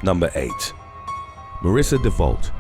Number 8. Marissa Devault.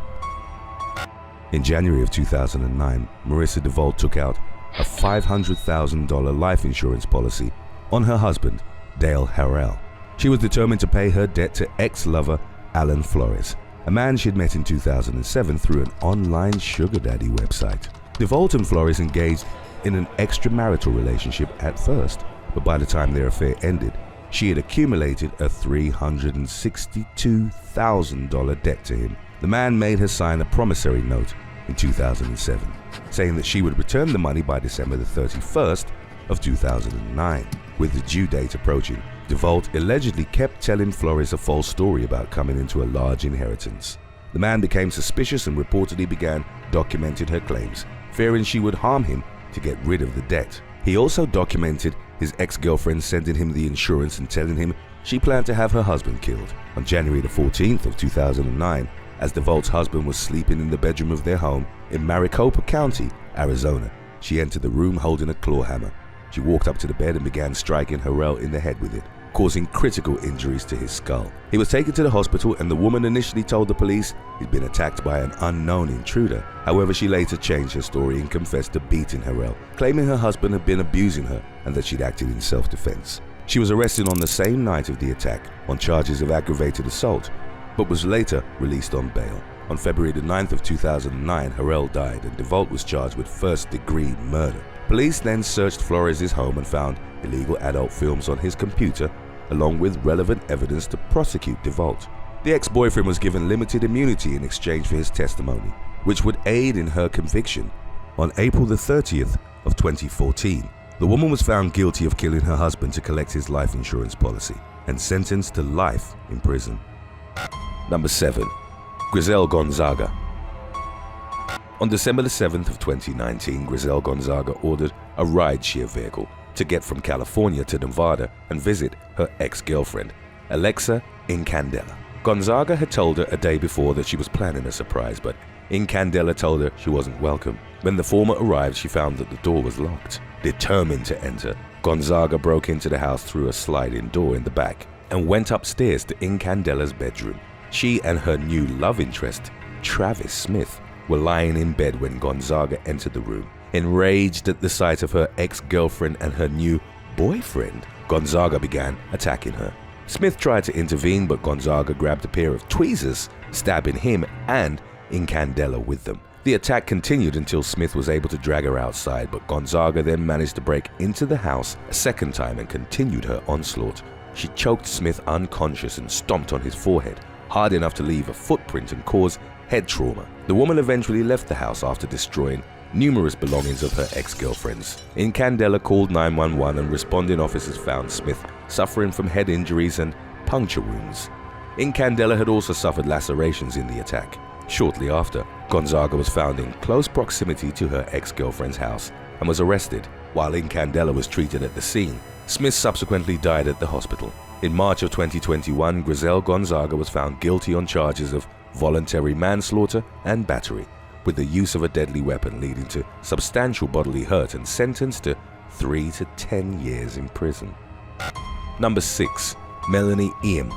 In January of 2009, Marissa Devault took out a $500,000 life insurance policy on her husband, Dale Harrell. She was determined to pay her debt to ex-lover Alan Flores, a man she'd met in 2007 through an online sugar daddy website. Devault and Flores engaged in an extramarital relationship at first, but by the time their affair ended, she had accumulated a $362,000 debt to him. The man made her sign a promissory note in 2007, saying that she would return the money by December the 31st of 2009. With the due date approaching, Devault allegedly kept telling Flores a false story about coming into a large inheritance. The man became suspicious and reportedly began documenting her claims, fearing she would harm him to get rid of the debt. He also documented his ex-girlfriend sending him the insurance and telling him she planned to have her husband killed. On January the 14th of 2009, as Devault's husband was sleeping in the bedroom of their home in Maricopa County, Arizona, she entered the room holding a claw hammer. She walked up to the bed and began striking Harrell in the head with it, causing critical injuries to his skull. He was taken to the hospital, and the woman initially told the police he'd been attacked by an unknown intruder. However, she later changed her story and confessed to beating Harrell, claiming her husband had been abusing her and that she'd acted in self-defense. She was arrested on the same night of the attack on charges of aggravated assault, but was later released on bail. On February the 9th of 2009, Harrell died and Devault was charged with first-degree murder. Police then searched Flores' home and found illegal adult films on his computer, along with relevant evidence to prosecute Devault. The ex-boyfriend was given limited immunity in exchange for his testimony, which would aid in her conviction. On April the 30th of 2014, the woman was found guilty of killing her husband to collect his life insurance policy and sentenced to life in prison. Number 7. Giselle Gonzaga. On December the 7th of 2019, Giselle Gonzaga ordered a rideshare vehicle to get from California to Nevada and visit her ex-girlfriend, Alexa Incandela. Gonzaga had told her a day before that she was planning a surprise, but Incandela told her she wasn't welcome. When the former arrived, she found that the door was locked. Determined to enter, Gonzaga broke into the house through a sliding door in the back and went upstairs to Incandela's bedroom. She and her new love interest, Travis Smith, were lying in bed when Gonzaga entered the room. Enraged at the sight of her ex-girlfriend and her new boyfriend, Gonzaga began attacking her. Smith tried to intervene, but Gonzaga grabbed a pair of tweezers, stabbing him and Incandela with them. The attack continued until Smith was able to drag her outside, but Gonzaga then managed to break into the house a second time and continued her onslaught. She choked Smith unconscious and stomped on his forehead, hard enough to leave a footprint and cause head trauma. The woman eventually left the house after destroying numerous belongings of her ex-girlfriends. Incandela called 911 and responding officers found Smith suffering from head injuries and puncture wounds. Incandela had also suffered lacerations in the attack. Shortly after, Gonzaga was found in close proximity to her ex-girlfriend's house and was arrested. While Incandela was treated at the scene, Smith subsequently died at the hospital. In March of 2021, Giselle Gonzaga was found guilty on charges of voluntary manslaughter and battery, with the use of a deadly weapon leading to substantial bodily hurt, and sentenced to 3 to 10 years in prison. Number 6. Melanie IEM.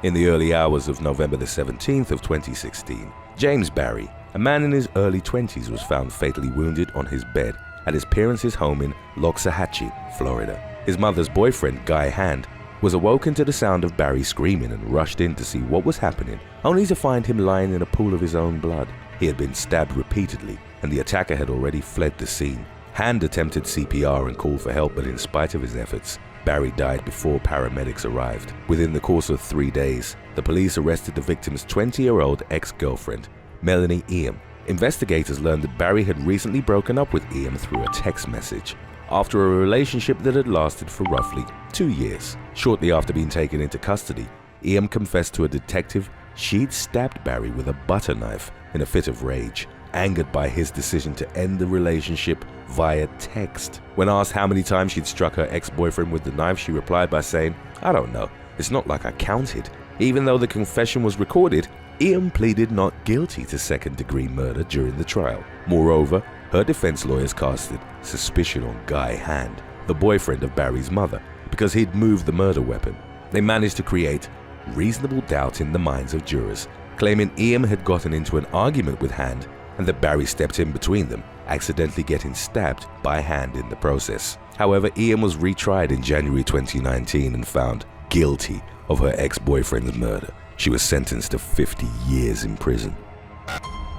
In the early hours of November the 17th of 2016, James Barry, a man in his early 20s, was found fatally wounded on his bed at his parents' home in Loxahatchee, Florida. His mother's boyfriend, Guy Hand, was awoken to the sound of Barry screaming and rushed in to see what was happening, only to find him lying in a pool of his own blood. He had been stabbed repeatedly, and the attacker had already fled the scene. Hand attempted CPR and called for help, but in spite of his efforts, Barry died before paramedics arrived. Within the course of 3 days, the police arrested the victim's 20-year-old ex-girlfriend, Melanie IEM. Investigators learned that Barry had recently broken up with IEM through a text message, after a relationship that had lasted for roughly 2 years. Shortly after being taken into custody, IEM confessed to a detective she'd stabbed Barry with a butter knife in a fit of rage, angered by his decision to end the relationship via text. When asked how many times she'd struck her ex-boyfriend with the knife, she replied by saying, "I don't know, it's not like I counted." Even though the confession was recorded, IEM pleaded not guilty to second-degree murder during the trial. Moreover, her defense lawyers casted suspicion on Guy Hand, the boyfriend of Barry's mother, because he'd moved the murder weapon. They managed to create reasonable doubt in the minds of jurors, claiming IEM had gotten into an argument with Hand and that Barry stepped in between them, accidentally getting stabbed by Hand in the process. However, IEM was retried in January 2019 and found guilty of her ex-boyfriend's murder. She was sentenced to 50 years in prison.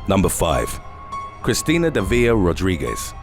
Number 5. Christina Davia Rodriguez.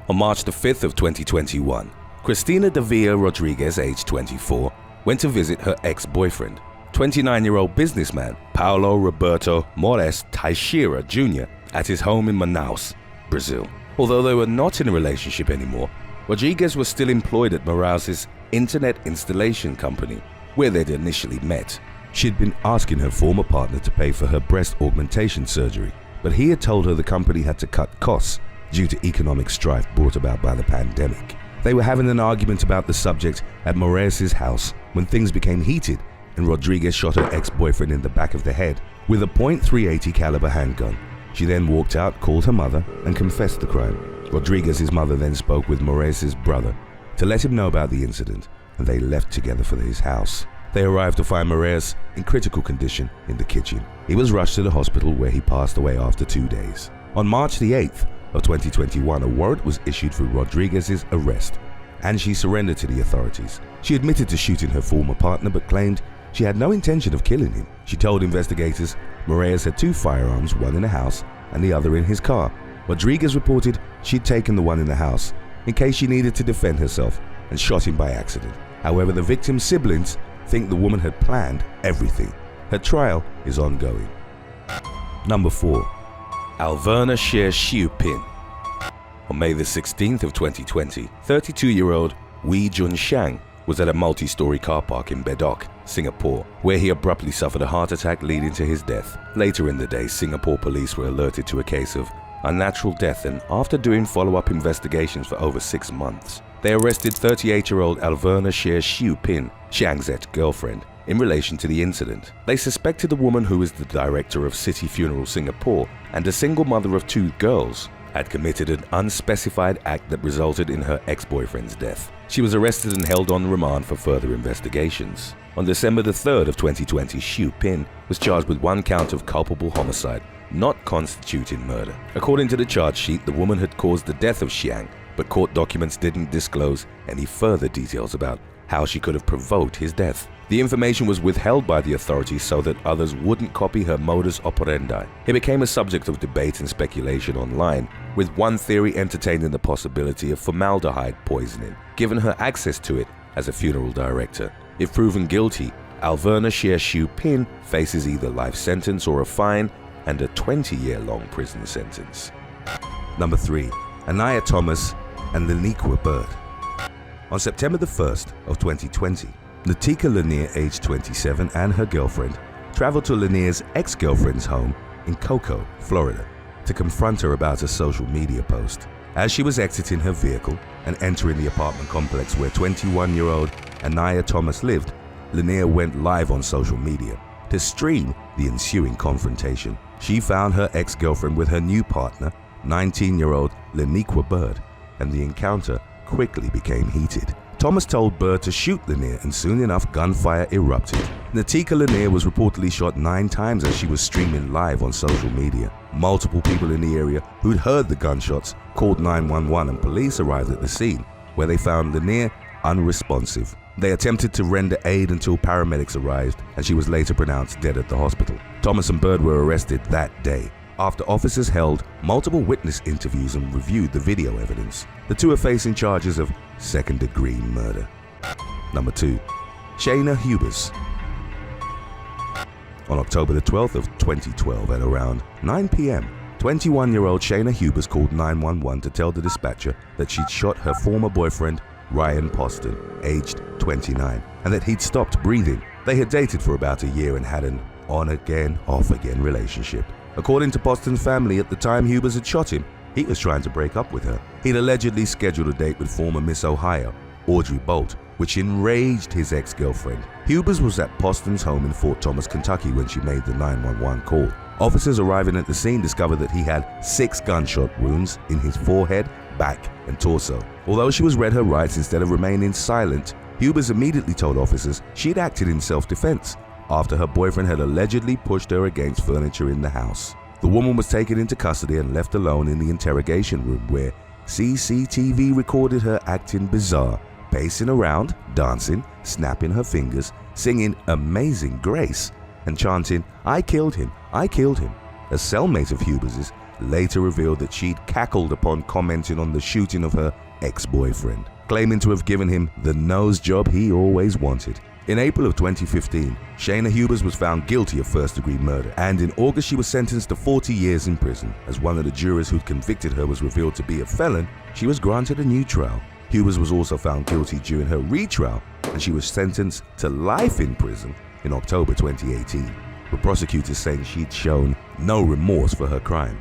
On March the 5th of 2021, Christina Davia Rodriguez, age 24, went to visit her ex-boyfriend, 29-year-old businessman Paulo Roberto Moraes Teixeira Jr. at his home in Manaus, Brazil. Although they were not in a relationship anymore, Rodriguez was still employed at Moraes' internet installation company, where they'd initially met. She'd been asking her former partner to pay for her breast augmentation surgery, but he had told her the company had to cut costs due to economic strife brought about by the pandemic. They were having an argument about the subject at Moraes' house when things became heated and Rodriguez shot her ex-boyfriend in the back of the head with a .380 caliber handgun. She then walked out, called her mother, and confessed the crime. Rodriguez's mother then spoke with Moraes' brother to let him know about the incident, and they left together for his house. They arrived to find Moraes in critical condition in the kitchen. He was rushed to the hospital where he passed away after 2 days. On March the 8th of 2021, a warrant was issued for Rodriguez's arrest, and she surrendered to the authorities. She admitted to shooting her former partner but claimed she had no intention of killing him. She told investigators Moraes had 2 firearms, one in the house and the other in his car. Rodriguez reported she'd taken the one in the house in case she needed to defend herself and shot him by accident. However, the victim's siblings think the woman had planned everything. Her trial is ongoing. Number 4. Alverna Sher Shiu Pin. On May the 16th of 2020, 32-year-old Wee Jun Shang was at a multi-story car park in Bedok, Singapore, where he abruptly suffered a heart attack leading to his death. Later in the day, Singapore police were alerted to a case of unnatural death, and after doing follow-up investigations for over 6 months, they arrested 38-year-old Alverna Sher Shiu Pin, Shang's ex-girlfriend, in relation to the incident. They suspected the woman, who is the director of City Funeral Singapore and a single mother of 2 girls, had committed an unspecified act that resulted in her ex-boyfriend's death. She was arrested and held on remand for further investigations. On December the 3rd of 2020, Shiu Pin was charged with 1 count of culpable homicide, not constituting murder. According to the charge sheet, the woman had caused the death of Xiang, but court documents didn't disclose any further details about how she could have provoked his death. The information was withheld by the authorities so that others wouldn't copy her modus operandi. It became a subject of debate and speculation online, with one theory entertaining the possibility of formaldehyde poisoning, given her access to it as a funeral director. If proven guilty, Alverna Sher Shiu Pin faces either life sentence or a fine and a 20-year-long prison sentence. Number 3. Anayah Thomas and Laniqua Bird. On September the 1st of 2020, Natika Lanier, age 27, and her girlfriend traveled to Lanier's ex-girlfriend's home in Cocoa, Florida, to confront her about a social media post. As she was exiting her vehicle and entering the apartment complex where 21-year-old Anayah Thomas lived, Lanier went live on social media to stream the ensuing confrontation. She found her ex-girlfriend with her new partner, 19-year-old Laniqua Bird, and the encounter quickly became heated. Thomas told Bird to shoot Lanier, and soon enough gunfire erupted. Natika Lanier was reportedly shot 9 times as she was streaming live on social media. Multiple people in the area who'd heard the gunshots called 911, and police arrived at the scene, where they found Lanier unresponsive. They attempted to render aid until paramedics arrived, and she was later pronounced dead at the hospital. Thomas and Bird were arrested that day after officers held multiple witness interviews and reviewed the video evidence. The 2 are facing charges of second-degree murder. Number 2. Shaina Hubers. On October the 12th of 2012 at around 9 p.m., 21-year-old Shaina Hubers called 911 to tell the dispatcher that she'd shot her former boyfriend, Ryan Poston, aged 29, and that he'd stopped breathing. They had dated for about a year and had an on-again, off-again relationship. According to Poston's family, at the time Hubers had shot him, he was trying to break up with her. He'd allegedly scheduled a date with former Miss Ohio, Audrey Bolt, which enraged his ex-girlfriend. Hubers was at Poston's home in Fort Thomas, Kentucky when she made the 911 call. Officers arriving at the scene discovered that he had 6 gunshot wounds in his forehead, back, and torso. Although she was read her rights instead of remaining silent, Hubers immediately told officers she'd acted in self-defense after her boyfriend had allegedly pushed her against furniture in the house. The woman was taken into custody and left alone in the interrogation room, where CCTV recorded her acting bizarre, pacing around, dancing, snapping her fingers, singing Amazing Grace, and chanting, "I killed him, I killed him." A cellmate of Hubers's later revealed that she'd cackled upon commenting on the shooting of her ex-boyfriend, claiming to have given him the nose job he always wanted. In April of 2015, Shaina Hubers was found guilty of first-degree murder, and in August she was sentenced to 40 years in prison. As one of the jurors who'd convicted her was revealed to be a felon, she was granted a new trial. Hubers was also found guilty during her retrial, and she was sentenced to life in prison in October 2018, with prosecutors saying she'd shown no remorse for her crime.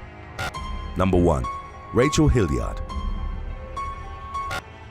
Number 1. Rachel Hillyard.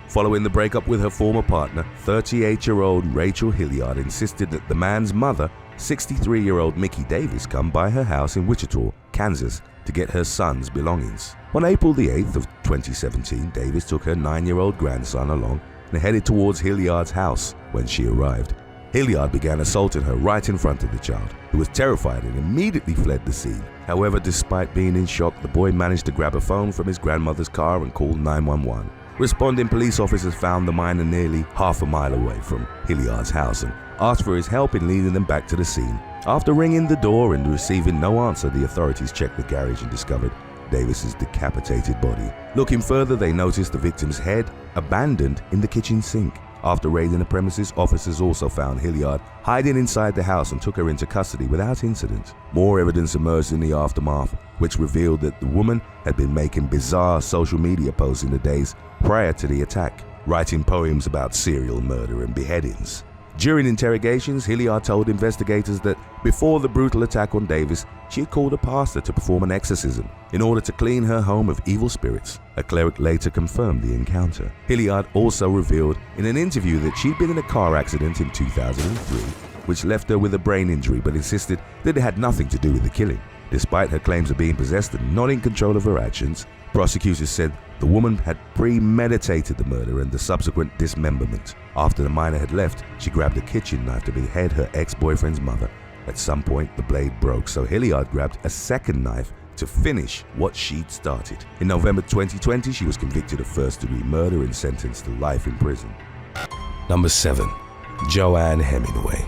Following the breakup with her former partner, 38-year-old Rachel Hillyard insisted that the man's mother, 63-year-old Mickey Davis, come by her house in Wichita, Kansas, to get her son's belongings. On April the 8th of 2017, Davis took her 9-year-old grandson along and headed towards Hillyard's house. When she arrived, Hillyard began assaulting her right in front of the child, who was terrified and immediately fled the scene. However, despite being in shock, the boy managed to grab a phone from his grandmother's car and called 911. Responding police officers found the minor nearly half a mile away from Hillyard's house and asked for his help in leading them back to the scene. After ringing the door and receiving no answer, the authorities checked the garage and discovered Davis's decapitated body. Looking further, they noticed the victim's head abandoned in the kitchen sink. After raiding the premises, officers also found Hillyard hiding inside the house and took her into custody without incident. More evidence emerged in the aftermath, which revealed that the woman had been making bizarre social media posts in the days prior to the attack, writing poems about serial murder and beheadings. During interrogations, Hillyard told investigators that before the brutal attack on Davis, she had called a pastor to perform an exorcism in order to clean her home of evil spirits. A cleric later confirmed the encounter. Hillyard also revealed in an interview that she'd been in a car accident in 2003, which left her with a brain injury, but insisted that it had nothing to do with the killing. Despite her claims of being possessed and not in control of her actions, prosecutors said the woman had premeditated the murder and the subsequent dismemberment. After the minor had left, she grabbed a kitchen knife to behead her ex-boyfriend's mother. At some point, the blade broke, so Hillyard grabbed a second knife to finish what she'd started. In November 2020, she was convicted of first-degree murder and sentenced to life in prison. Number 7. Joanne Hemingway.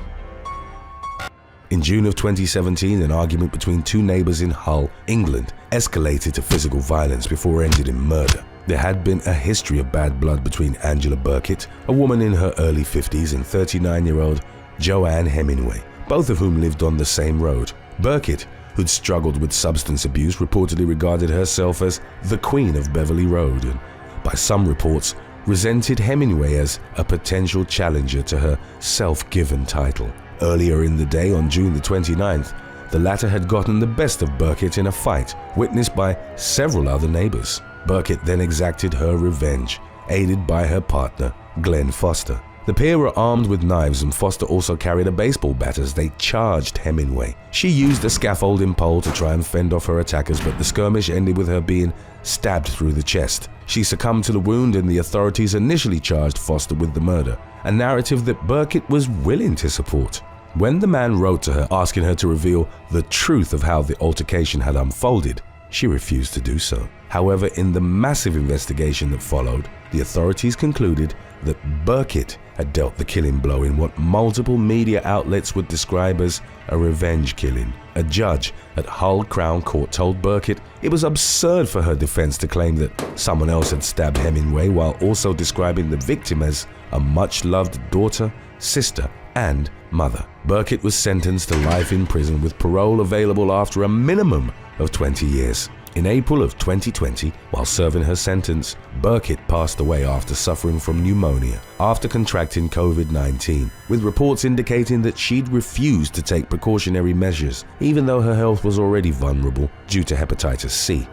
In June of 2017, an argument between two neighbors in Hull, England, escalated to physical violence before ending in murder. There had been a history of bad blood between Angela Burkett, a woman in her early 50s, and 39-year-old Joanne Hemingway, both of whom lived on the same road. Burkett, who'd struggled with substance abuse, reportedly regarded herself as the Queen of Beverly Road and, by some reports, resented Hemingway as a potential challenger to her self-given title. Earlier in the day, on June the 29th, the latter had gotten the best of Burkett in a fight witnessed by several other neighbors. Burkett then exacted her revenge, aided by her partner, Glenn Foster. The pair were armed with knives, and Foster also carried a baseball bat as they charged Hemingway. She used a scaffolding pole to try and fend off her attackers, but the skirmish ended with her being stabbed through the chest. She succumbed to the wound, and the authorities initially charged Foster with the murder, a narrative that Burkett was willing to support. When the man wrote to her asking her to reveal the truth of how the altercation had unfolded, she refused to do so. However, in the massive investigation that followed, the authorities concluded that Burkett had dealt the killing blow in what multiple media outlets would describe as a revenge killing. A judge at Hull Crown Court told Burkett it was absurd for her defense to claim that someone else had stabbed Hemingway, while also describing the victim as a much-loved daughter, sister, and mother. Burkett was sentenced to life in prison with parole available after a minimum of 20 years. In April of 2020, while serving her sentence, Burkett passed away after suffering from pneumonia after contracting COVID-19, with reports indicating that she'd refused to take precautionary measures, even though her health was already vulnerable due to hepatitis C.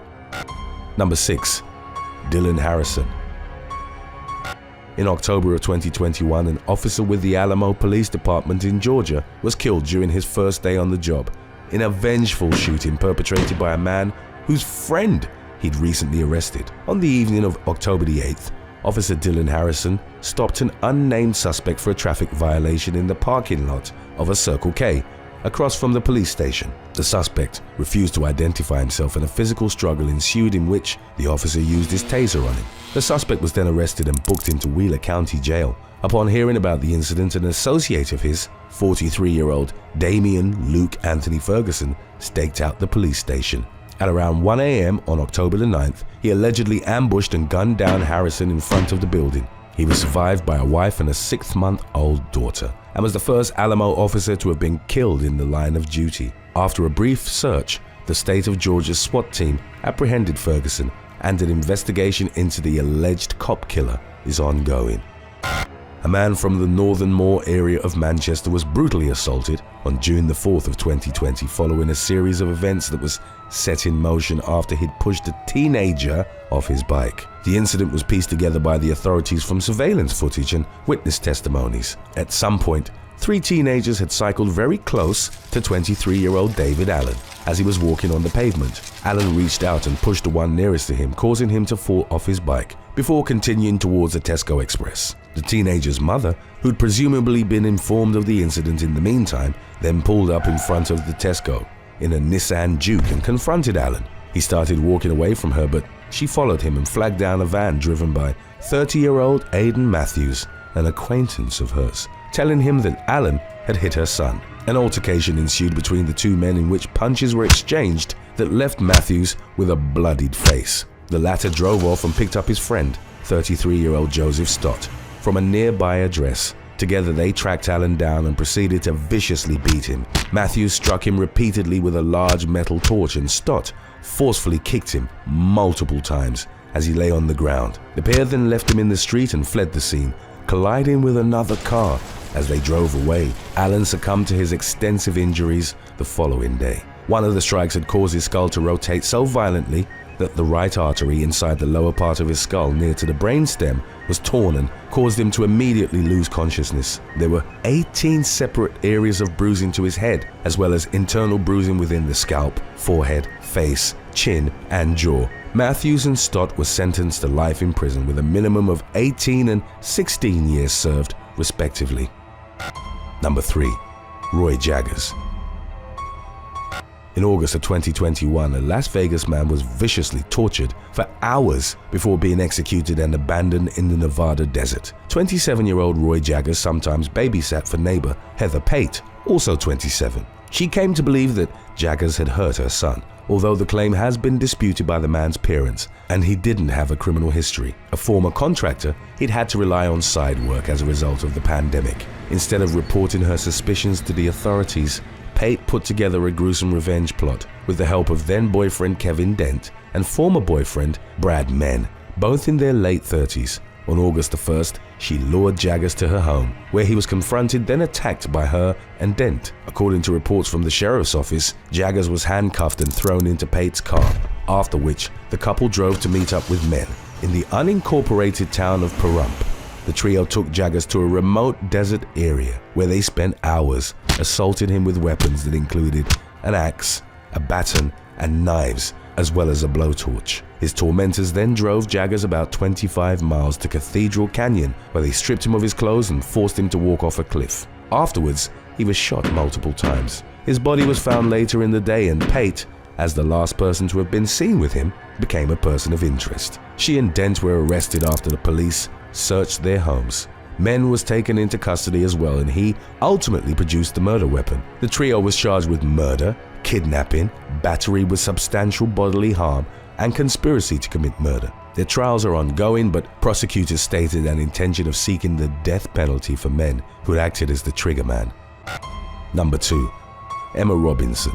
Number 6. Dylan Harrison. In October of 2021, an officer with the Alamo Police Department in Georgia was killed during his first day on the job in a vengeful shooting perpetrated by a man whose friend he'd recently arrested. On the evening of October the 8th, Officer Dylan Harrison stopped an unnamed suspect for a traffic violation in the parking lot of a Circle K across from the police station. The suspect refused to identify himself and a physical struggle ensued in which the officer used his taser on him. The suspect was then arrested and booked into Wheeler County Jail. Upon hearing about the incident, an associate of his, 43-year-old Damian Luke Anthony Ferguson, staked out the police station. At around 1 a.m. on October the 9th, he allegedly ambushed and gunned down Harrison in front of the building. He was survived by a wife and a 6-month-old daughter, and was the first Alamo officer to have been killed in the line of duty. After a brief search, the state of Georgia's SWAT team apprehended Ferguson, and an investigation into the alleged cop killer is ongoing. A man from the Northern Moor area of Manchester was brutally assaulted on June the 4th of 2020 following a series of events that was set in motion after he'd pushed a teenager off his bike. The incident was pieced together by the authorities from surveillance footage and witness testimonies. At some point, 3 teenagers had cycled very close to 23-year-old David Allen. As he was walking on the pavement, Allen reached out and pushed the one nearest to him, causing him to fall off his bike before continuing towards a Tesco Express. The teenager's mother, who'd presumably been informed of the incident in the meantime, then pulled up in front of the Tesco in a Nissan Juke and confronted Allen. He started walking away from her, but she followed him and flagged down a van driven by 30-year-old Aidan Matthews, an acquaintance of hers, telling him that Allen had hit her son. An altercation ensued between the two men in which punches were exchanged that left Matthews with a bloodied face. The latter drove off and picked up his friend, 33-year-old Joseph Stott, from a nearby address. Together they tracked Allen down and proceeded to viciously beat him. Matthews struck him repeatedly with a large metal torch and Stott forcefully kicked him multiple times as he lay on the ground. The pair then left him in the street and fled the scene, colliding with another car. As they drove away, Allen succumbed to his extensive injuries the following day. One of the strikes had caused his skull to rotate so violently that the right artery inside the lower part of his skull near to the brainstem was torn and caused him to immediately lose consciousness. There were 18 separate areas of bruising to his head, as well as internal bruising within the scalp, forehead, face, chin, and jaw. Matthews and Stott were sentenced to life in prison with a minimum of 18 and 16 years served, respectively. Number 3. Roy Jaggers. In August of 2021, a Las Vegas man was viciously tortured for hours before being executed and abandoned in the Nevada desert. 27-year-old Roy Jaggers sometimes babysat for neighbor Heather Pate, also 27. She came to believe that Jaggers had hurt her son, although the claim has been disputed by the man's parents, and he didn't have a criminal history. A former contractor, he'd had to rely on side work as a result of the pandemic. Instead of reporting her suspicions to the authorities, Pate put together a gruesome revenge plot with the help of then-boyfriend Kevin Dent and former boyfriend Brad Menn, both in their late 30s. On August the 1st, she lured Jaggers to her home, where he was confronted, then attacked by her and Dent. According to reports from the sheriff's office, Jaggers was handcuffed and thrown into Pate's car, after which the couple drove to meet up with Menn in the unincorporated town of Pahrump. The trio took Jaggers to a remote desert area where they spent hours, assaulting him with weapons that included an axe, a baton, and knives, as well as a blowtorch. His tormentors then drove Jaggers about 25 miles to Cathedral Canyon, where they stripped him of his clothes and forced him to walk off a cliff. Afterwards, he was shot multiple times. His body was found later in the day, and Pate, as the last person to have been seen with him, became a person of interest. She and Dent were arrested after the police searched their homes. Menn was taken into custody as well, and he ultimately produced the murder weapon. The trio was charged with murder, kidnapping, battery with substantial bodily harm, and conspiracy to commit murder. Their trials are ongoing, but prosecutors stated an intention of seeking the death penalty for men who had acted as the trigger man. Number 2. Emma Robinson.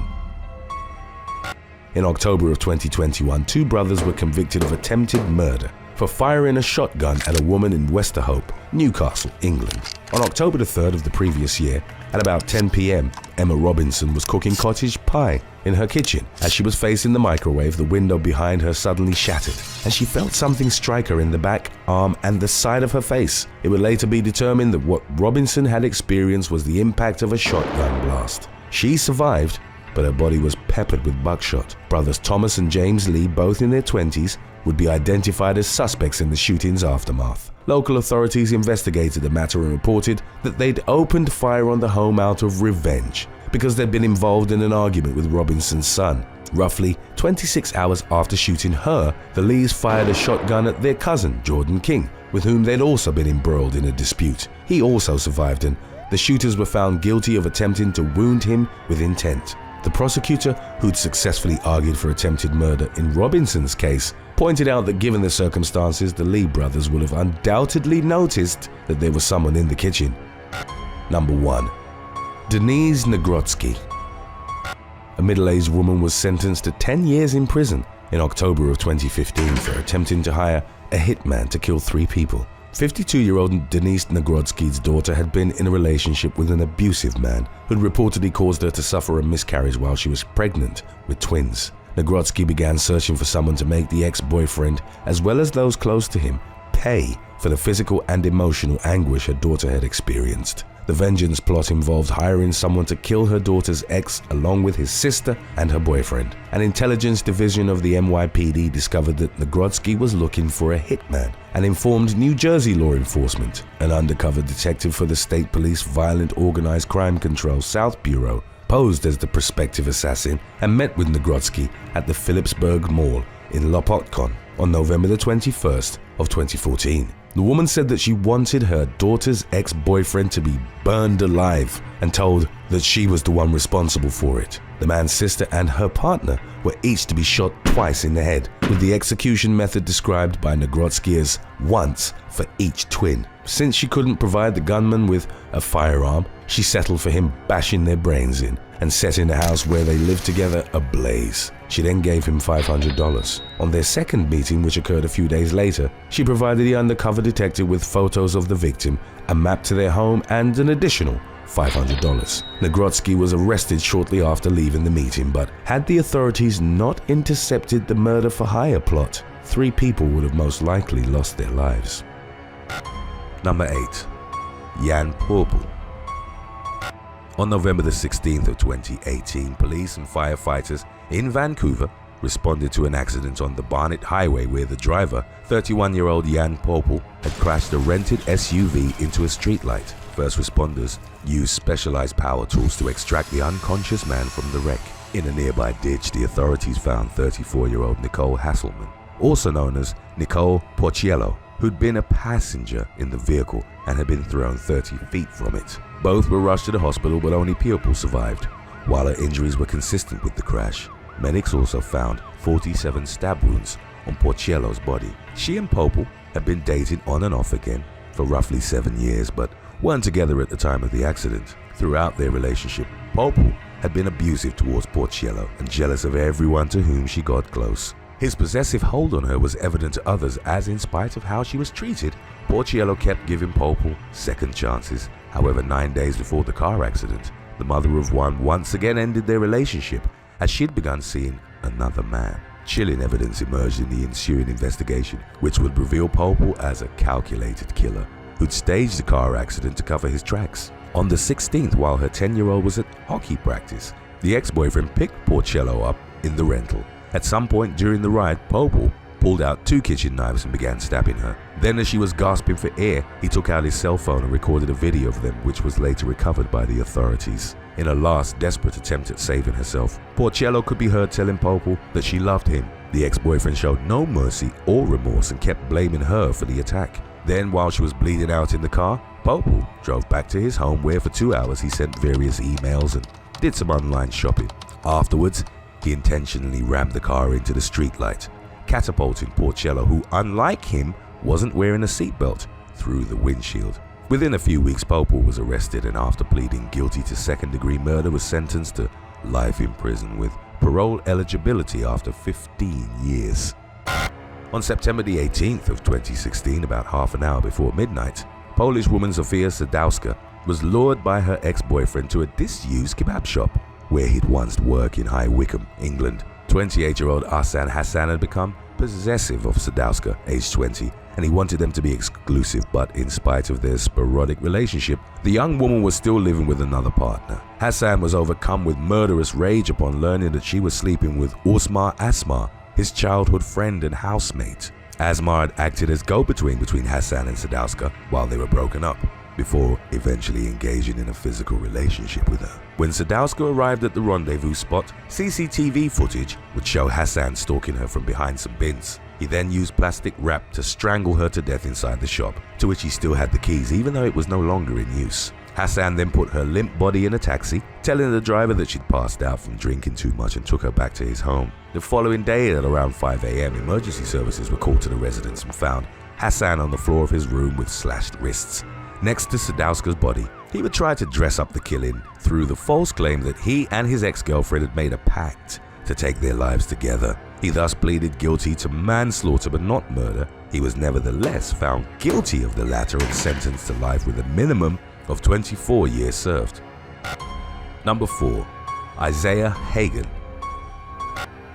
In October of 2021, 2 brothers were convicted of attempted murder for firing a shotgun at a woman in Westerhope, Newcastle, England. On October the 3rd of the previous year, at about 10 p.m, Emma Robinson was cooking cottage pie in her kitchen. As she was facing the microwave, the window behind her suddenly shattered, and she felt something strike her in the back, arm, and the side of her face. It would later be determined that what Robinson had experienced was the impact of a shotgun blast. She survived, but her body was peppered with buckshot. Brothers Thomas and James Lee, both in their 20s, would be identified as suspects in the shooting's aftermath. Local authorities investigated the matter and reported that they'd opened fire on the home out of revenge because they'd been involved in an argument with Robinson's son. Roughly 26 hours after shooting her, the Lees fired a shotgun at their cousin, Jordan King, with whom they'd also been embroiled in a dispute. He also survived, and the shooters were found guilty of attempting to wound him with intent. The prosecutor, who'd successfully argued for attempted murder in Robinson's case, pointed out that given the circumstances, the Lee brothers would have undoubtedly noticed that there was someone in the kitchen. Number 1. Denise Negroski. A middle-aged woman was sentenced to 10 years in prison in October of 2015 for attempting to hire a hitman to kill 3 people. 52-year-old Denise Negroski's daughter had been in a relationship with an abusive man who'd reportedly caused her to suffer a miscarriage while she was pregnant with twins. Negroski began searching for someone to make the ex-boyfriend, as well as those close to him, pay for the physical and emotional anguish her daughter had experienced. The vengeance plot involved hiring someone to kill her daughter's ex along with his sister and her boyfriend. An intelligence division of the NYPD discovered that Negroski was looking for a hitman and informed New Jersey law enforcement. An undercover detective for the State Police Violent Organized Crime Control South Bureau posed as the prospective assassin and met with Negroski at the Phillipsburg Mall in Lopatcon on November the 21st of 2014. The woman said that she wanted her daughter's ex-boyfriend to be burned alive and told that she was the one responsible for it. The man's sister and her partner were each to be shot twice in the head, with the execution method described by Negroski as once for each twin. Since she couldn't provide the gunman with a firearm, she settled for him bashing their brains in and setting the house where they lived together ablaze. She then gave him $500. On their second meeting, which occurred a few days later, she provided the undercover detective with photos of the victim, a map to their home, and an additional $500. Negroski was arrested shortly after leaving the meeting, but had the authorities not intercepted the murder-for-hire plot, 3 people would have most likely lost their lives. Number 8. Jan Popel. On November the 16th of 2018, police and firefighters in Vancouver responded to an accident on the Barnett Highway where the driver, 31-year-old Jan Popel, had crashed a rented SUV into a streetlight. First responders used specialized power tools to extract the unconscious man from the wreck. In a nearby ditch, the authorities found 34-year-old Nicole Hasselman, also known as Nicole Porciello, who'd been a passenger in the vehicle and had been thrown 30 feet from it. Both were rushed to the hospital, but only Popel survived. While her injuries were consistent with the crash, medics also found 47 stab wounds on Porciello's body. She and Popel had been dating on and off again for roughly 7 years, but weren't together at the time of the accident. Throughout their relationship, Popel had been abusive towards Porciello and jealous of everyone to whom she got close. His possessive hold on her was evident to others, as in spite of how she was treated, Porciello kept giving Popel second chances. However, 9 days before the car accident, the mother of one once again ended their relationship as she'd begun seeing another man. Chilling evidence emerged in the ensuing investigation, which would reveal Popel as a calculated killer who'd staged the car accident to cover his tracks. On the 16th, while her 10-year-old was at hockey practice, the ex-boyfriend picked Porciello up in the rental. At some point during the ride, Popel pulled out 2 kitchen knives and began stabbing her. Then, as she was gasping for air, he took out his cell phone and recorded a video of them, which was later recovered by the authorities. In a last desperate attempt at saving herself, Porciello could be heard telling Popel that she loved him. The ex-boyfriend showed no mercy or remorse and kept blaming her for the attack. Then, while she was bleeding out in the car, Popel drove back to his home where for 2 hours he sent various emails and did some online shopping. Afterwards, he intentionally rammed the car into the streetlight, catapulting Porciello, who, unlike him, wasn't wearing a seatbelt, through the windshield. Within a few weeks, Popel was arrested and after pleading guilty to second-degree murder was sentenced to life in prison with parole eligibility after 15 years. On September the 18th of 2016, about half an hour before midnight, Polish woman Zofia Sadowska was lured by her ex-boyfriend to a disused kebab shop where he'd once worked in High Wycombe, England. 28-year-old Ahsan Hassan had become possessive of Sadowska, aged 20, and he wanted them to be exclusive, but in spite of their sporadic relationship, the young woman was still living with another partner. Hassan was overcome with murderous rage upon learning that she was sleeping with Osmar Asmar, his childhood friend and housemate. Asmar had acted as go-between between Hassan and Sadowska while they were broken up, before eventually engaging in a physical relationship with her. When Sadowska arrived at the rendezvous spot, CCTV footage would show Hassan stalking her from behind some bins. He then used plastic wrap to strangle her to death inside the shop, to which he still had the keys even though it was no longer in use. Hassan then put her limp body in a taxi, telling the driver that she'd passed out from drinking too much and took her back to his home. The following day at around 5 a.m, emergency services were called to the residence and found Hassan on the floor of his room with slashed wrists, next to Sadowska's body. He would try to dress up the killing through the false claim that he and his ex-girlfriend had made a pact to take their lives together. He thus pleaded guilty to manslaughter but not murder. He was nevertheless found guilty of the latter and sentenced to life with a minimum of 24 years served. Number 4. Isaiah Hagen.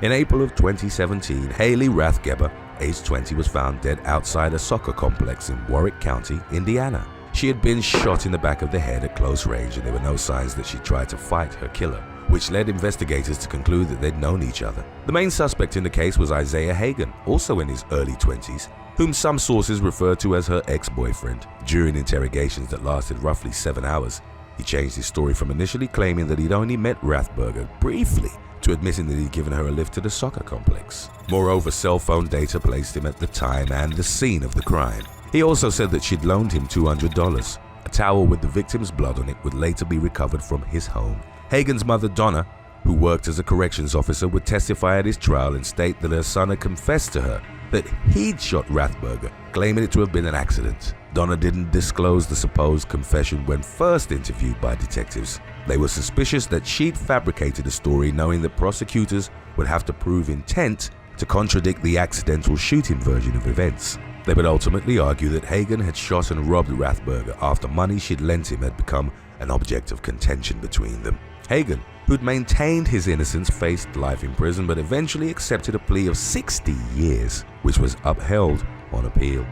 In April of 2017, Haley Rathgeber, aged 20, was found dead outside a soccer complex in Warwick County, Indiana. She had been shot in the back of the head at close range, and there were no signs that she tried to fight her killer, which led investigators to conclude that they'd known each other. The main suspect in the case was Isaiah Hagen, also in his early 20s, whom some sources refer to as her ex-boyfriend. During interrogations that lasted roughly 7 hours, he changed his story from initially claiming that he'd only met Rathberger briefly to admitting that he'd given her a lift to the soccer complex. Moreover, cell phone data placed him at the time and the scene of the crime. He also said that she'd loaned him $200. A towel with the victim's blood on it would later be recovered from his home. Hagen's mother, Donna, who worked as a corrections officer, would testify at his trial and state that her son had confessed to her that he'd shot Rathberger, claiming it to have been an accident. Donna didn't disclose the supposed confession when first interviewed by detectives. They were suspicious that she'd fabricated a story, knowing that prosecutors would have to prove intent to contradict the accidental shooting version of events. They would ultimately argue that Hagen had shot and robbed Rathberger after money she'd lent him had become an object of contention between them. Hagen, who'd maintained his innocence, faced life in prison but eventually accepted a plea of 60 years, which was upheld on appeal.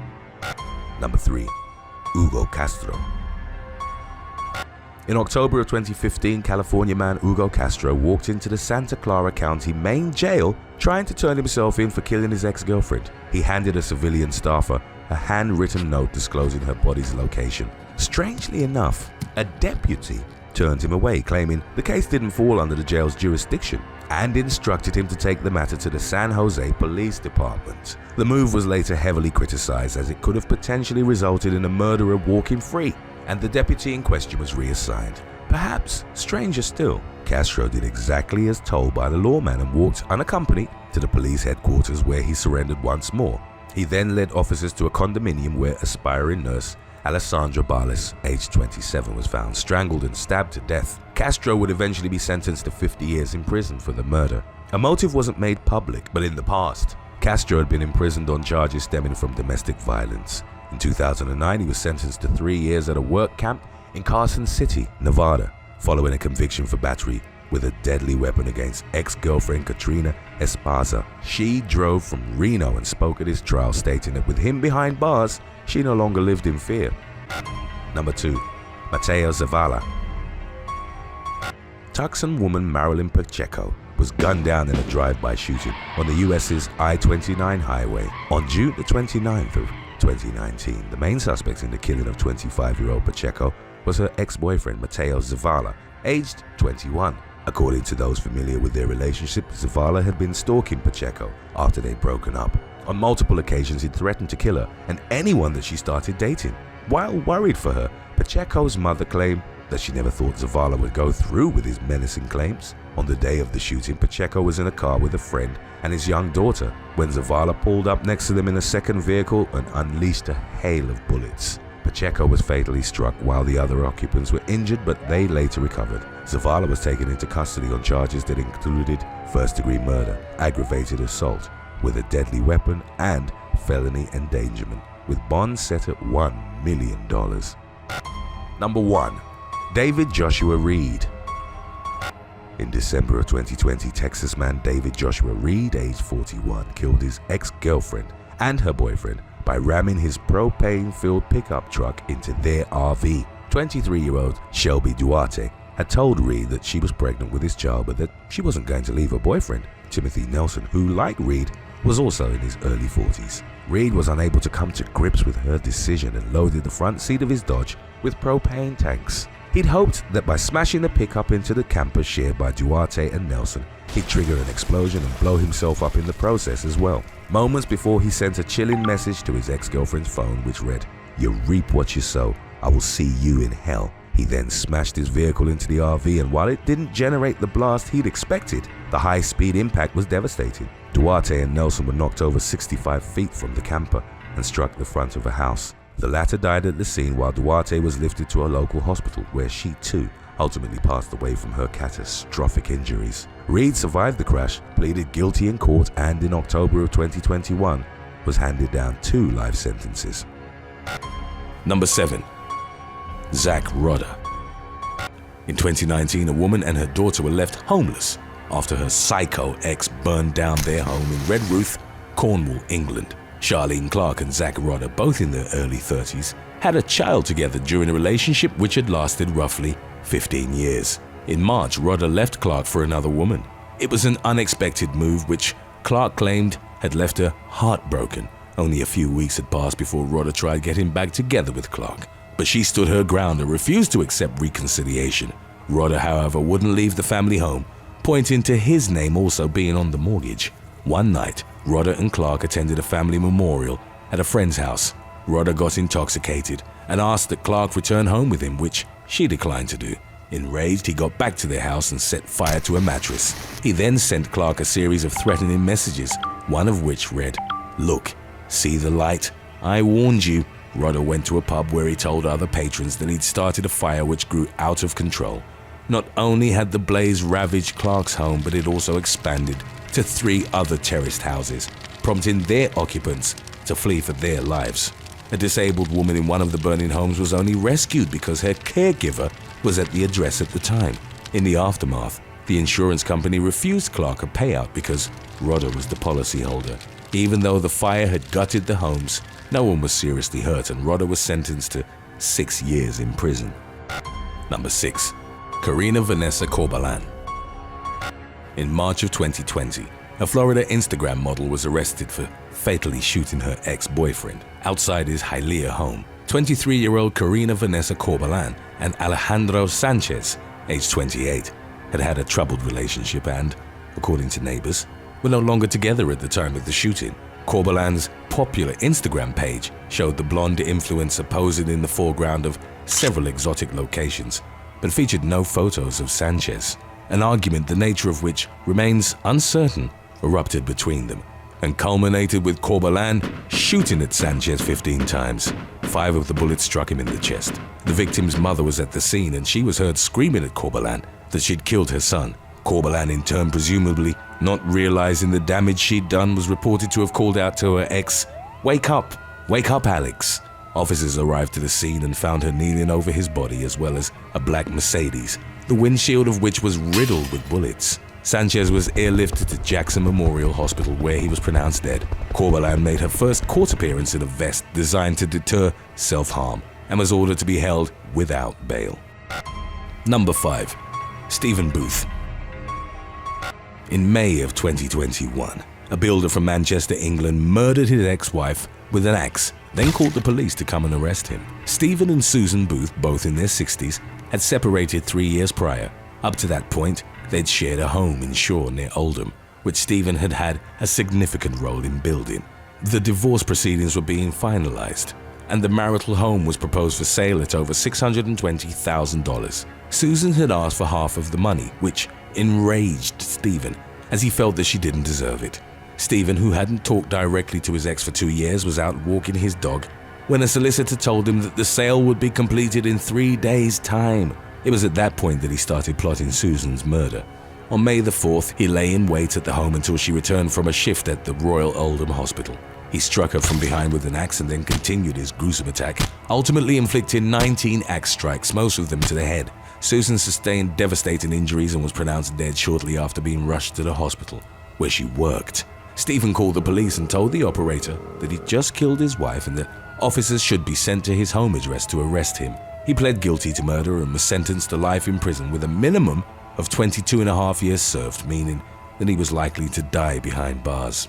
Number 3. Ugo Castro. In October of 2015, California man Ugo Castro walked into the Santa Clara County main jail trying to turn himself in for killing his ex-girlfriend. He handed a civilian staffer a handwritten note disclosing her body's location. Strangely enough, a deputy turned him away, claiming the case didn't fall under the jail's jurisdiction, and instructed him to take the matter to the San Jose Police Department. The move was later heavily criticized as it could have potentially resulted in a murderer walking free, and the deputy in question was reassigned. Perhaps stranger still, Castro did exactly as told by the lawman and walked unaccompanied to the police headquarters, where he surrendered once more. He then led officers to a condominium where aspiring nurse Alessandra Barles, aged 27, was found strangled and stabbed to death. Castro would eventually be sentenced to 50 years in prison for the murder. A motive wasn't made public, but in the past, Castro had been imprisoned on charges stemming from domestic violence. In 2009, he was sentenced to 3 years at a work camp in Carson City, Nevada, following a conviction for battery with a deadly weapon against ex-girlfriend Katrina Esparza. She drove from Reno and spoke at his trial, stating that with him behind bars, she no longer lived in fear. Number 2. Matteo Zavala. Tucson woman Marilyn Pacheco was gunned down in a drive-by shooting on the US's I-29 highway on June the 29th of 2019. The main suspect in the killing of 25-year-old Pacheco was her ex-boyfriend Matteo Zavala, aged 21. According to those familiar with their relationship, Zavala had been stalking Pacheco after they'd broken up. On multiple occasions, he'd threatened to kill her and anyone that she started dating. While worried for her, Pacheco's mother claimed that she never thought Zavala would go through with his menacing claims. On the day of the shooting, Pacheco was in a car with a friend and his young daughter when Zavala pulled up next to them in a second vehicle and unleashed a hail of bullets. Pacheco was fatally struck while the other occupants were injured, but they later recovered. Zavala was taken into custody on charges that included first-degree murder, aggravated assault with a deadly weapon, and felony endangerment, with bonds set at $1 million. Number 1. David Joshua Reed. In December of 2020, Texas man David Joshua Reed, age 41, killed his ex-girlfriend and her boyfriend by ramming his propane-filled pickup truck into their RV. 23-year-old Shelby Duarte had told Reed that she was pregnant with his child, but that she wasn't going to leave her boyfriend, Timothy Nelson, who, like Reed, was also in his early 40s. Reed was unable to come to grips with her decision and loaded the front seat of his Dodge with propane tanks. He'd hoped that by smashing the pickup into the camper shared by Duarte and Nelson, he'd trigger an explosion and blow himself up in the process as well. Moments before, he sent a chilling message to his ex-girlfriend's phone which read, "You reap what you sow. I will see you in hell." He then smashed his vehicle into the RV, and while it didn't generate the blast he'd expected, the high-speed impact was devastating. Duarte and Nelson were knocked over 65 feet from the camper and struck the front of a house. The latter died at the scene while Duarte was lifted to a local hospital where she too ultimately passed away from her catastrophic injuries. Reed survived the crash, pleaded guilty in court, and in October of 2021 was handed down 2 life sentences. Number 7. Zack Roder. In 2019, a woman and her daughter were left homeless after her psycho ex burned down their home in Redruth, Cornwall, England. Charlene Clark and Zack Roder, both in their early 30s, had a child together during a relationship which had lasted roughly 15 years. In March, Roder left Clark for another woman. It was an unexpected move which Clark claimed had left her heartbroken. Only a few weeks had passed before Roder tried getting back together with Clark, but she stood her ground and refused to accept reconciliation. Roder, however, wouldn't leave the family home, pointing to his name also being on the mortgage. One night, Roder and Clark attended a family memorial at a friend's house. Roder got intoxicated and asked that Clark return home with him, which she declined to do. Enraged, he got back to their house and set fire to a mattress. He then sent Clark a series of threatening messages, one of which read, "Look, see the light? I warned you." Roder went to a pub where he told other patrons that he'd started a fire which grew out of control. Not only had the blaze ravaged Clark's home, but it also expanded to 3 other terraced houses, prompting their occupants to flee for their lives. A disabled woman in one of the burning homes was only rescued because her caregiver was at the address at the time. In the aftermath, the insurance company refused Clark a payout because Roder was the policyholder. Even though the fire had gutted the homes, no one was seriously hurt, and Roder was sentenced to 6 years in prison. Number 6. Karina Vanessa Corbalan. In March of 2020, a Florida Instagram model was arrested for fatally shooting her ex-boyfriend outside his Hillyard home. 23-year-old Karina Vanessa Corbalan and Alejandro Sanchez, age 28, had had a troubled relationship and, according to neighbors, were no longer together at the time of the shooting. Corbalan's popular Instagram page showed the blonde influencer posing in the foreground of several exotic locations, but featured no photos of Sanchez. An argument the nature of which remains uncertain erupted between them and culminated with Corbalan shooting at Sanchez 15 times. 5 of the bullets struck him in the chest. The victim's mother was at the scene and she was heard screaming at Corbalan that she'd killed her son. Corbalan, in turn, presumably not realizing the damage she'd done, was reported to have called out to her ex, wake up, Alex." Officers arrived to the scene and found her kneeling over his body, as well as a black Mercedes, the windshield of which was riddled with bullets. Sanchez was airlifted to Jackson Memorial Hospital, where he was pronounced dead. Corbalan made her first court appearance in a vest designed to deter self-harm and was ordered to be held without bail. Number 5. Stephen Booth. In May of 2021, a builder from Manchester, England, murdered his ex-wife with an axe, then called the police to come and arrest him. Stephen and Susan Booth, both in their 60s, had separated 3 years prior. Up to that point, they'd shared a home in Shaw near Oldham, which Stephen had had a significant role in building. The divorce proceedings were being finalized, and the marital home was proposed for sale at over $620,000. Susan had asked for half of the money, which enraged Stephen, as he felt that she didn't deserve it. Stephen, who hadn't talked directly to his ex for 2 years, was out walking his dog when a solicitor told him that the sale would be completed in 3 days' time. It was at that point that he started plotting Susan's murder. On May the 4th, he lay in wait at the home until she returned from a shift at the Royal Oldham Hospital. He struck her from behind with an axe and then continued his gruesome attack, ultimately inflicting 19 axe strikes, most of them to the head. Susan sustained devastating injuries and was pronounced dead shortly after being rushed to the hospital, where she worked. Stephen called the police and told the operator that he'd just killed his wife and that officers should be sent to his home address to arrest him. He pled guilty to murder and was sentenced to life in prison with a minimum of 22.5 years served, meaning that he was likely to die behind bars.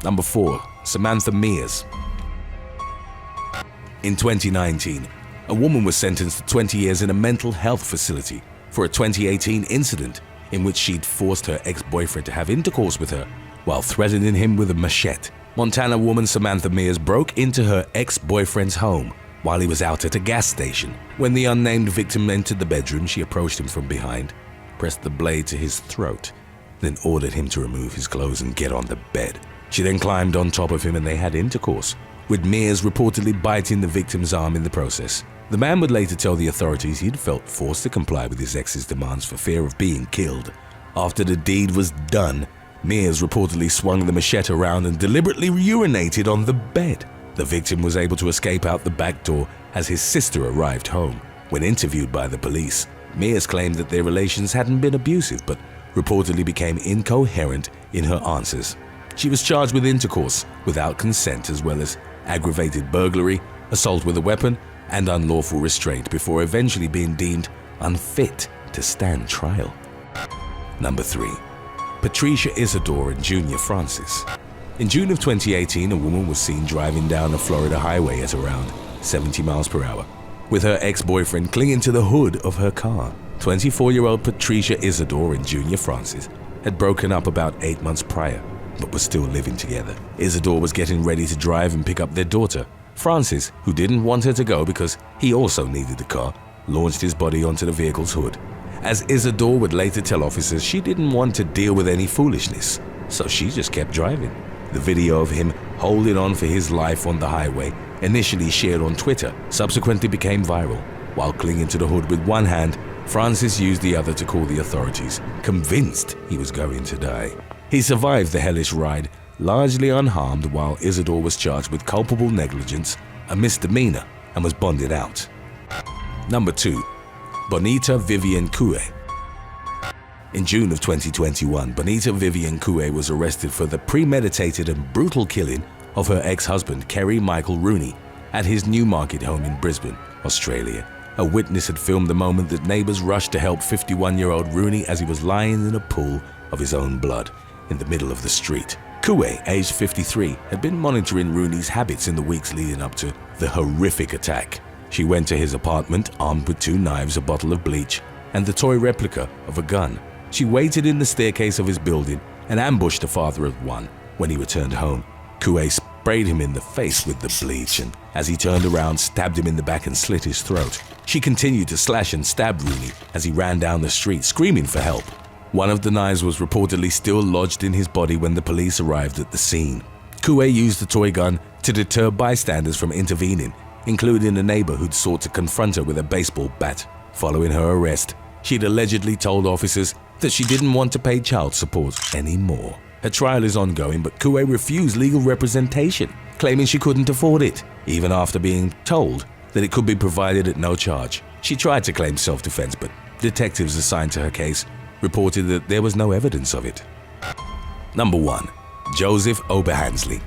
Number 4. Samantha Mears. In 2019, a woman was sentenced to 20 years in a mental health facility for a 2018 incident in which she'd forced her ex-boyfriend to have intercourse with her while threatening him with a machete. Montana woman Samantha Mears broke into her ex-boyfriend's home while he was out at a gas station. When the unnamed victim entered the bedroom, she approached him from behind, pressed the blade to his throat, then ordered him to remove his clothes and get on the bed. She then climbed on top of him and they had intercourse, with Mears reportedly biting the victim's arm in the process. The man would later tell the authorities he'd felt forced to comply with his ex's demands for fear of being killed. After the deed was done, Mears reportedly swung the machete around and deliberately urinated on the bed. The victim was able to escape out the back door as his sister arrived home. When interviewed by the police, Mears claimed that their relations hadn't been abusive, but reportedly became incoherent in her answers. She was charged with intercourse without consent, as well as aggravated burglary, assault with a weapon, and unlawful restraint, before eventually being deemed unfit to stand trial. Number 3. Patricia Isidor and Junior Francis. In June of 2018, a woman was seen driving down a Florida highway at around 70 miles per hour, with her ex-boyfriend clinging to the hood of her car. 24-year-old Patricia Isidor and Junior Francis had broken up about 8 months prior, but were still living together. Isidor was getting ready to drive and pick up their daughter. Francis, who didn't want her to go because he also needed the car, launched his body onto the vehicle's hood. As Isidor would later tell officers, she didn't want to deal with any foolishness, so she just kept driving. The video of him holding on for his life on the highway, initially shared on Twitter, subsequently became viral. While clinging to the hood with one hand, Francis used the other to call the authorities, convinced he was going to die. He survived the hellish ride, largely unharmed, while Isidor was charged with culpable negligence, a misdemeanor, and was bonded out. Number 2. Bonita Vivian Ku. In June of 2021, Bonita Vivian Ku was arrested for the premeditated and brutal killing of her ex-husband, Kerry Michael Rooney, at his Newmarket home in Brisbane, Australia. A witness had filmed the moment that neighbors rushed to help 51-year-old Rooney as he was lying in a pool of his own blood in the middle of the street. Ku, aged 53, had been monitoring Rooney's habits in the weeks leading up to the horrific attack. She went to his apartment armed with 2 knives, a bottle of bleach, and the toy replica of a gun. She waited in the staircase of his building and ambushed the father of one. When he returned home, Ku sprayed him in the face with the bleach and, as he turned around, stabbed him in the back and slit his throat. She continued to slash and stab Rooney as he ran down the street, screaming for help. One of the knives was reportedly still lodged in his body when the police arrived at the scene. Ku used the toy gun to deter bystanders from intervening, including a neighbor who'd sought to confront her with a baseball bat. Following her arrest, she'd allegedly told officers that she didn't want to pay child support anymore. Her trial is ongoing, but Ku refused legal representation, claiming she couldn't afford it, even after being told that it could be provided at no charge. She tried to claim self-defense, but detectives assigned to her case reported that there was no evidence of it. Number 1. Joseph Oberhansley.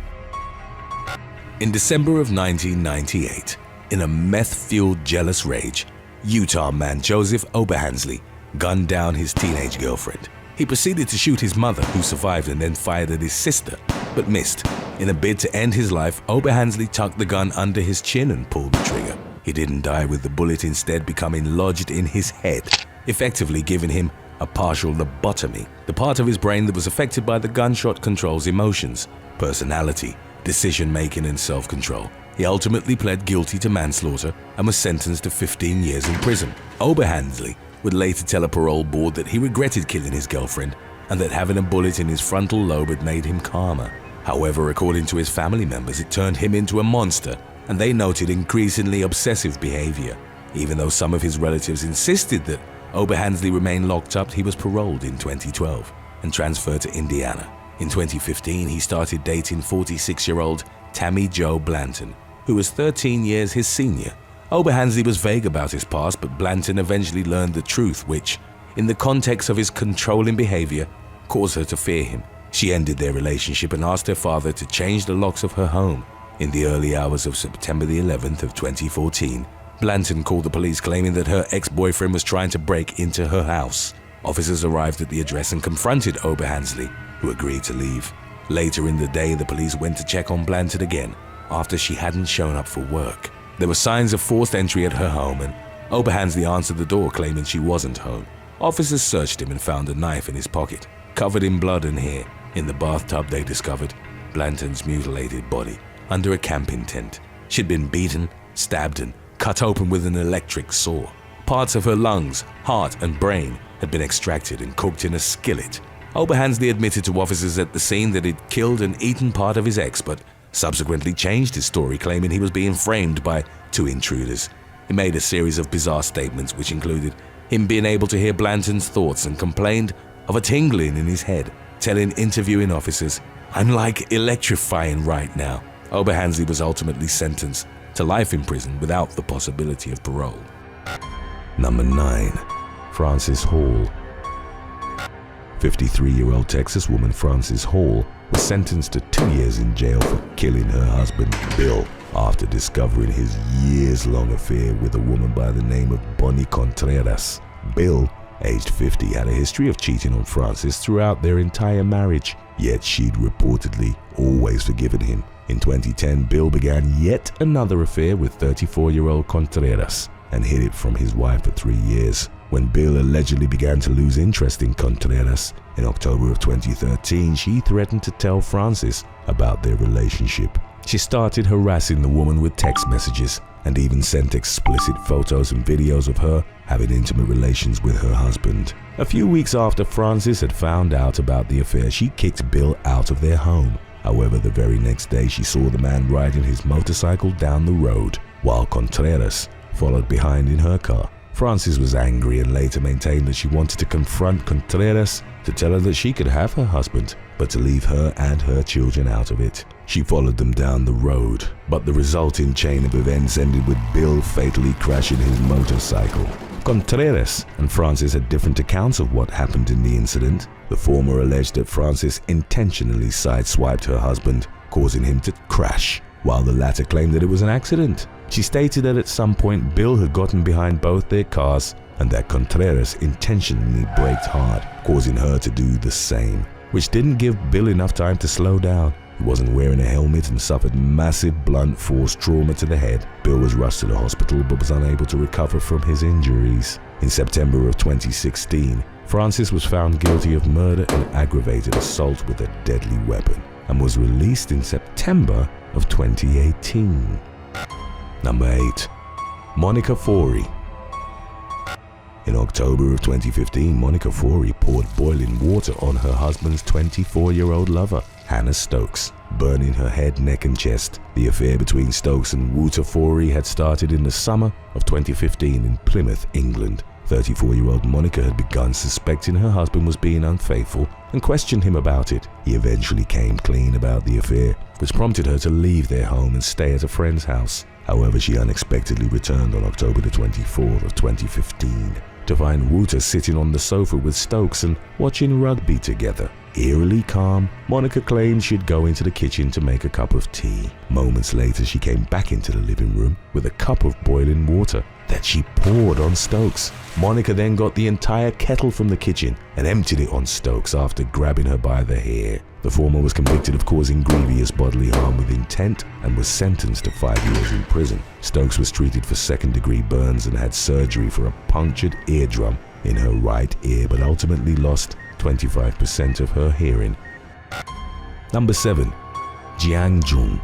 In December of 1998, in a meth-fueled jealous rage, Utah man Joseph Oberhansley gunned down his teenage girlfriend. He proceeded to shoot his mother, who survived, and then fired at his sister, but missed. In a bid to end his life, Oberhansley tucked the gun under his chin and pulled the trigger. He didn't die with the bullet instead becoming lodged in his head, effectively giving him a partial lobotomy, the part of his brain that was affected by the gunshot controls emotions, personality, decision-making, and self-control. He ultimately pled guilty to manslaughter and was sentenced to 15 years in prison. Oberhansley would later tell a parole board that he regretted killing his girlfriend and that having a bullet in his frontal lobe had made him calmer. However, according to his family members, it turned him into a monster, and they noted increasingly obsessive behavior. Even though some of his relatives insisted that Oberhansley remain locked up, he was paroled in 2012 and transferred to Indiana. In 2015, he started dating 46-year-old Tammy Jo Blanton, who was 13 years his senior. Oberhansley was vague about his past, but Blanton eventually learned the truth, which, in the context of his controlling behavior, caused her to fear him. She ended their relationship and asked her father to change the locks of her home. In the early hours of September the 11th of 2014, Blanton called the police claiming that her ex-boyfriend was trying to break into her house. Officers arrived at the address and confronted Oberhansley, who agreed to leave. Later in the day, the police went to check on Blanton again after she hadn't shown up for work. There were signs of forced entry at her home, and Oberhansley answered the door claiming she wasn't home. Officers searched him and found a knife in his pocket, covered in blood and hair. In the bathtub, they discovered Blanton's mutilated body under a camping tent. She'd been beaten, stabbed, and cut open with an electric saw. Parts of her lungs, heart, and brain had been extracted and cooked in a skillet. Oberhansley admitted to officers at the scene that he'd killed and eaten part of his ex, but subsequently changed his story, claiming he was being framed by two intruders. He made a series of bizarre statements, which included him being able to hear Blanton's thoughts and complained of a tingling in his head, telling interviewing officers, "I'm like electrifying right now." Oberhansley was ultimately sentenced to life in prison without the possibility of parole. Number 9. Frances Hall. 53-year-old Texas woman Frances Hall was sentenced to 2 years in jail for killing her husband, Bill, after discovering his years-long affair with a woman by the name of Bonnie Contreras. Bill, aged 50, had a history of cheating on Frances throughout their entire marriage, yet she'd reportedly always forgiven him. In 2010, Bill began yet another affair with 34-year-old Contreras and hid it from his wife for 3 years. When Bill allegedly began to lose interest in Contreras in October of 2013, she threatened to tell Frances about their relationship. She started harassing the woman with text messages and even sent explicit photos and videos of her having intimate relations with her husband. A few weeks after Frances had found out about the affair, she kicked Bill out of their home. However, the very next day she saw the man riding his motorcycle down the road, while Contreras followed behind in her car. Frances was angry and later maintained that she wanted to confront Contreras to tell her that she could have her husband, but to leave her and her children out of it. She followed them down the road, but the resulting chain of events ended with Bill fatally crashing his motorcycle. Contreras and Frances had different accounts of what happened in the incident. The former alleged that Frances intentionally sideswiped her husband, causing him to crash, while the latter claimed that it was an accident. She stated that at some point Bill had gotten behind both their cars and that Contreras intentionally braked hard, causing her to do the same, which didn't give Bill enough time to slow down. He wasn't wearing a helmet and suffered massive blunt force trauma to the head. Bill was rushed to the hospital but was unable to recover from his injuries. In September of 2016, Frances was found guilty of murder and aggravated assault with a deadly weapon and was released in September of 2018. Number 8. Monica Forey. In October of 2015, Monica Forey poured boiling water on her husband's 24-year-old lover, Hannah Stokes, burning her head, neck and chest. The affair between Stokes and Wouter Forey had started in the summer of 2015 in Plymouth, England. 34-year-old Monica had begun suspecting her husband was being unfaithful and questioned him about it. He eventually came clean about the affair, which prompted her to leave their home and stay at a friend's house. However, she unexpectedly returned on October the 24th of 2015 to find Wouter sitting on the sofa with Stokes and watching rugby together. Eerily calm, Monica claimed she'd go into the kitchen to make a cup of tea. Moments later, she came back into the living room with a cup of boiling water that she poured on Stokes. Monica then got the entire kettle from the kitchen and emptied it on Stokes after grabbing her by the hair. The former was convicted of causing grievous bodily harm with intent and was sentenced to 5 years in prison. Stokes was treated for second-degree burns and had surgery for a punctured eardrum in her right ear, but ultimately lost 25% of her hearing. Number 7. Jang Jun.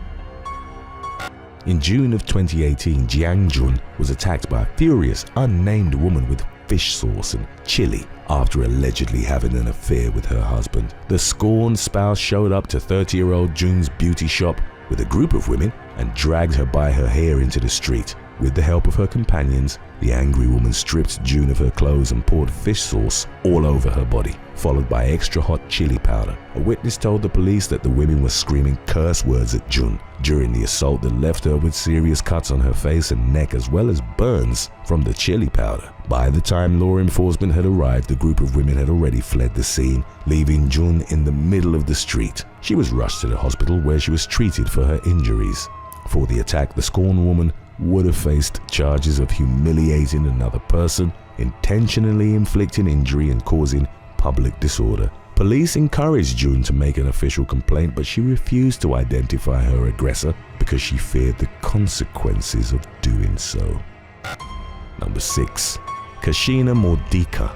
In June of 2018, Jang Jun was attacked by a furious, unnamed woman with fish sauce and chili after allegedly having an affair with her husband. The scorned spouse showed up to 30-year-old Jun's beauty shop with a group of women and dragged her by her hair into the street. With the help of her companions, The angry woman stripped Jun of her clothes and poured fish sauce all over her body, followed by extra hot chili powder. A witness told the police that the women were screaming curse words at Jun during the assault that left her with serious cuts on her face and neck, as well as burns from the chili powder. By the time law enforcement had arrived, the group of women had already fled the scene, leaving Jun in the middle of the street. She was rushed to the hospital where she was treated for her injuries. For the attack, the scorned woman would have faced charges of humiliating another person, intentionally inflicting injury, and causing public disorder. Police encouraged Jun to make an official complaint, but she refused to identify her aggressor because she feared the consequences of doing so. Number 6. Kashina Mika.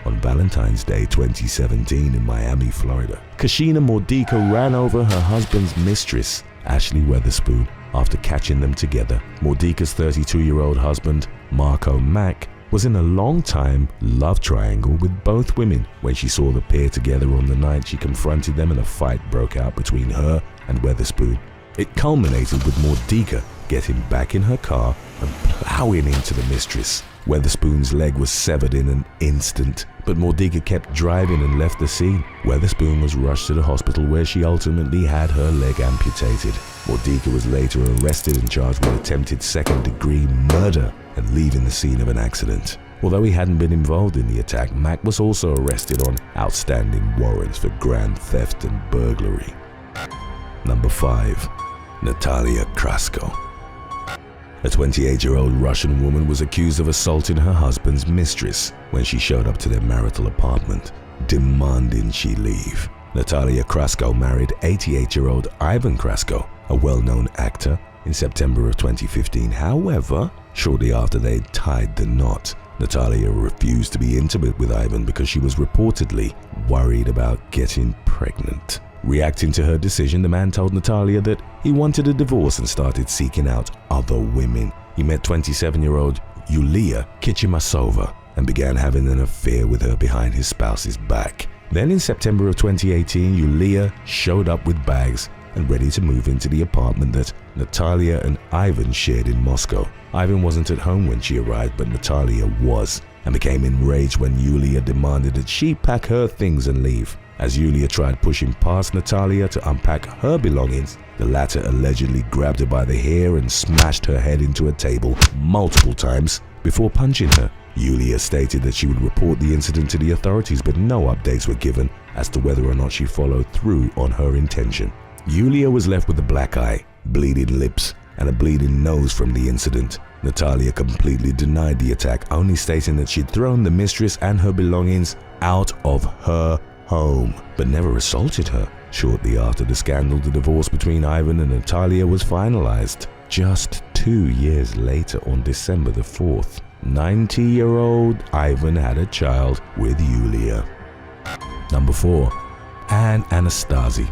On Valentine's Day 2017 in Miami, Florida, Kashina Mika ran over her husband's mistress, Ashley Weatherspoon, after catching them together. Mordika's 32-year-old husband, Marco Mack, was in a long-time love triangle with both women. When she saw the pair together on the night, she confronted them and a fight broke out between her and Weatherspoon. It culminated with Mordika getting back in her car and plowing into the mistress. Weatherspoon's leg was severed in an instant, but Mordika kept driving and left the scene. Weatherspoon was rushed to the hospital where she ultimately had her leg amputated. Mordika was later arrested and charged with attempted second-degree murder and leaving the scene of an accident. Although he hadn't been involved in the attack, Mack was also arrested on outstanding warrants for grand theft and burglary. Number 5. Natalia Crsko. A 28-year-old Russian woman was accused of assaulting her husband's mistress when she showed up to their marital apartment, demanding she leave. Natalia Crsko married 88-year-old Ivan Crsko, a well-known actor, in September of 2015. However, shortly after they tied the knot, Natalia refused to be intimate with Ivan because she was reportedly worried about getting pregnant. Reacting to her decision, the man told Natalia that he wanted a divorce and started seeking out other women. He met 27-year-old Yulia Kichimasova and began having an affair with her behind his spouse's back. Then in September of 2018, Yulia showed up with bags and ready to move into the apartment that Natalia and Ivan shared in Moscow. Ivan wasn't at home when she arrived, but Natalia was, and became enraged when Yulia demanded that she pack her things and leave. As Yulia tried pushing past Natalia to unpack her belongings, the latter allegedly grabbed her by the hair and smashed her head into a table multiple times before punching her. Yulia stated that she would report the incident to the authorities, but no updates were given as to whether or not she followed through on her intention. Yulia was left with a black eye, bleeding lips, and a bleeding nose from the incident. Natalia completely denied the attack, only stating that she'd thrown the mistress and her belongings out of her home, but never assaulted her. Shortly after the scandal, the divorce between Ivan and Natalia was finalized. Just 2 years later, on December the 4th, 90-year-old Ivan had a child with Yulia. Number 4. Anne Anastasi.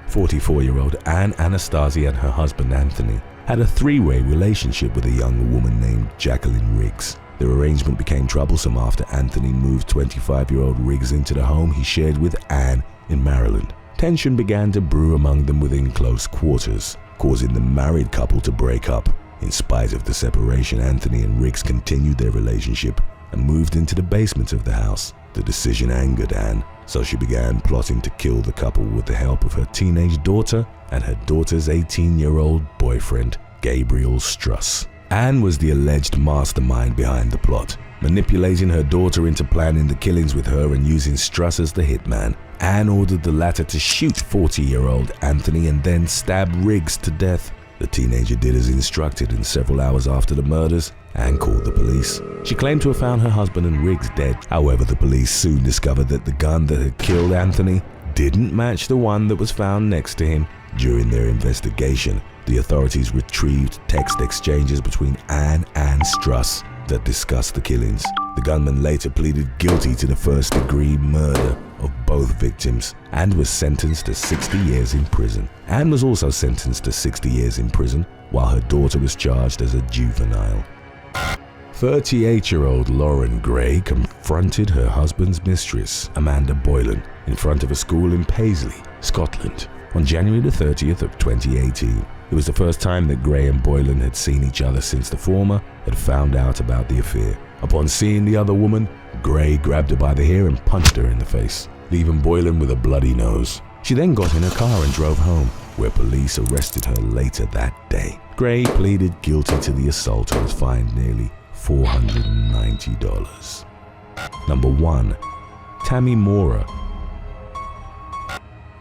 44-year-old Anne Anastasi and her husband Anthony had a three-way relationship with a young woman named Jacqueline Riggs. Their arrangement became troublesome after Anthony moved 25-year-old Riggs into the home he shared with Anne in Maryland. Tension began to brew among them within close quarters, causing the married couple to break up. In spite of the separation, Anthony and Riggs continued their relationship and moved into the basement of the house. The decision angered Anne, so she began plotting to kill the couple with the help of her teenage daughter and her daughter's 18-year-old boyfriend, Gabriel Struss. Anne was the alleged mastermind behind the plot, manipulating her daughter into planning the killings with her and using Struss as the hitman. Anne ordered the latter to shoot 40-year-old Anthony and then stab Riggs to death. The teenager did as instructed, and several hours after the murders, Anne called the police. She claimed to have found her husband and Riggs dead. However, the police soon discovered that the gun that had killed Anthony didn't match the one that was found next to him. During their investigation, the authorities retrieved text exchanges between Anne and Struss that discussed the killings. The gunman later pleaded guilty to the first-degree murder of both victims and was sentenced to 60 years in prison. Anne was also sentenced to 60 years in prison, while her daughter was charged as a juvenile. 38-year-old Lauren Gray confronted her husband's mistress, Amanda Boylan, in front of a school in Paisley, Scotland. On January the 30th of 2018, It was the first time that Gray and Boylan had seen each other since the former had found out about the affair. Upon seeing the other woman, Gray grabbed her by the hair and punched her in the face, leaving Boylan with a bloody nose. She then got in her car and drove home, where police arrested her later that day. Gray pleaded guilty to the assault and was fined nearly $490. Number 1. Tammy MOA.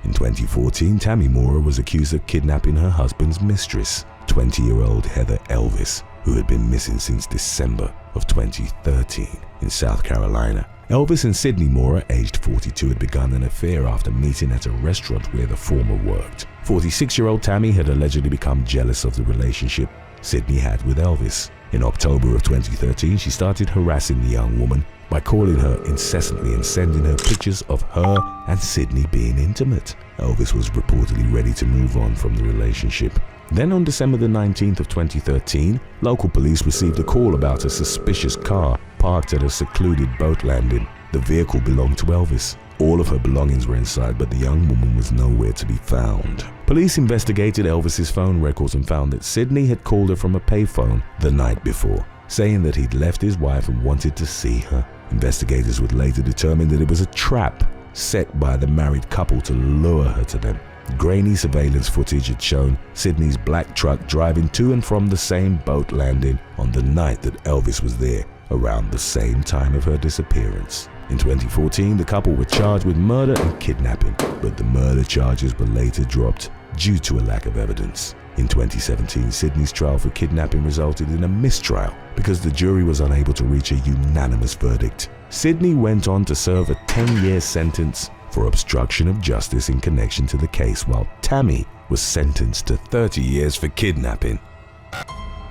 In 2014, Tammy MOA was accused of kidnapping her husband's mistress, 20-year-old Heather Elvis, who had been missing since December of 2013 in South Carolina. Elvis and Sydney MOA, aged 42, had begun an affair after meeting at a restaurant where the former worked. 46-year-old Tammy had allegedly become jealous of the relationship Sydney had with Elvis. In October of 2013, she started harassing the young woman by calling her incessantly and sending her pictures of her and Sydney being intimate. Elvis was reportedly ready to move on from the relationship. Then on December the 19th of 2013, local police received a call about a suspicious car parked at a secluded boat landing. The vehicle belonged to Elvis. All of her belongings were inside, but the young woman was nowhere to be found. Police investigated Elvis's phone records and found that Sydney had called her from a payphone the night before, saying that he'd left his wife and wanted to see her. Investigators would later determine that it was a trap set by the married couple to lure her to them. Grainy surveillance footage had shown Sydney's black truck driving to and from the same boat landing on the night that Elvis was there, around the same time of her disappearance. In 2014, the couple were charged with murder and kidnapping, but the murder charges were later dropped due to a lack of evidence. In 2017, Sydney's trial for kidnapping resulted in a mistrial because the jury was unable to reach a unanimous verdict. Sydney went on to serve a 10-year sentence for obstruction of justice in connection to the case, while Tammy was sentenced to 30 years for kidnapping.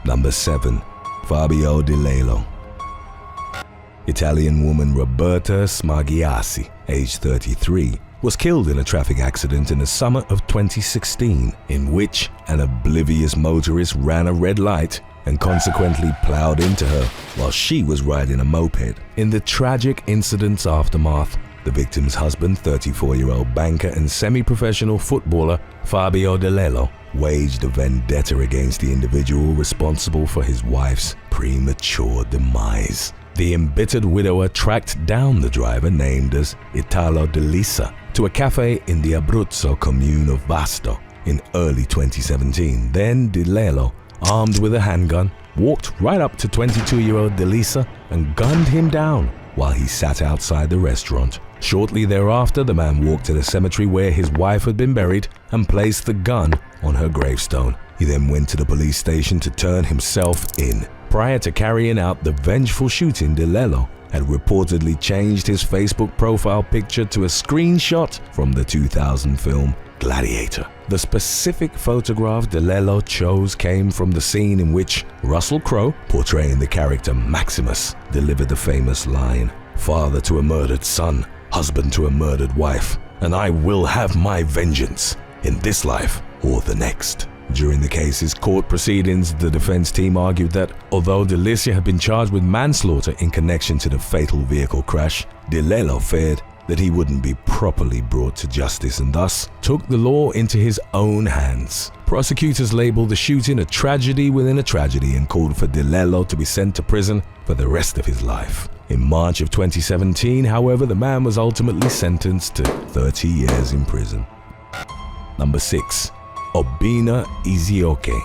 Number 7. Fabio DELELO. Italian woman Roberta Smagiassi, aged 33, was killed in a traffic accident in the summer of 2016, in which an oblivious motorist ran a red light and consequently plowed into her while she was riding a moped. In the tragic incident's aftermath, the victim's husband, 34-year-old banker and semi-professional footballer Fabio DELELO, waged a vendetta against the individual responsible for his wife's premature demise. The embittered widower tracked down the driver, named as Italo De Lisa, to a cafe in the Abruzzo commune of Vasto in early 2017. Then DELELO, armed with a handgun, walked right up to 22-year-old De Lisa and gunned him down while he sat outside the restaurant. Shortly thereafter, the man walked to the cemetery where his wife had been buried and placed the gun on her gravestone. He then went to the police station to turn himself in. Prior to carrying out the vengeful shooting, DELELO had reportedly changed his Facebook profile picture to a screenshot from the 2000 film Gladiator. The specific photograph DELELO chose came from the scene in which Russell Crowe, portraying the character Maximus, delivered the famous line, "Father to a murdered son, husband to a murdered wife, and I will have my vengeance in this life or the next." During the case's court proceedings, the defense team argued that although DeLisia had been charged with manslaughter in connection to the fatal vehicle crash, DELELO feared that he wouldn't be properly brought to justice and thus took the law into his own hands. Prosecutors labeled the shooting a tragedy within a tragedy and called for DELELO to be sent to prison for the rest of his life. In March of 2017, however, the man was ultimately sentenced to 30 years in prison. Number 6. Obina Izioke.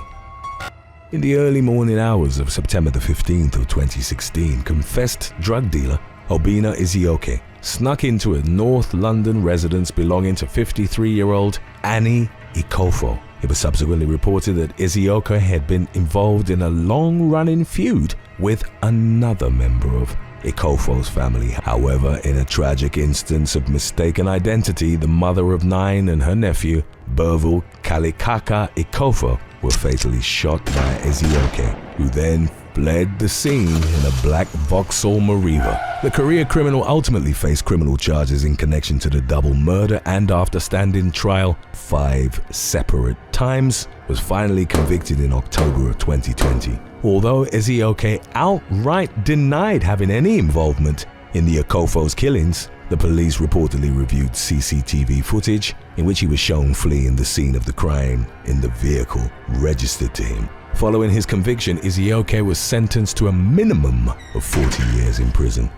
In the early morning hours of September the 15th of 2016, confessed drug dealer Obina Izioke snuck into a North London residence belonging to 53-year-old Annie IOK. It was subsequently reported that Izioke had been involved in a long-running feud with another member of Ikofo's family. However, in a tragic instance of mistaken identity, the mother of 9 and her nephew, Bervul Kalikaka Ikofo, were fatally shot by Izioke, who then fled the scene in a black Vauxhall Mariva. The career criminal ultimately faced criminal charges in connection to the double murder and, after standing trial 5 separate times, was finally convicted in October of 2020. Although Izioke outright denied having any involvement In the Okofo's killings, the police reportedly reviewed CCTV footage in which he was shown fleeing the scene of the crime in the vehicle registered to him. Following his conviction, IOK was sentenced to a minimum of 40 years in prison.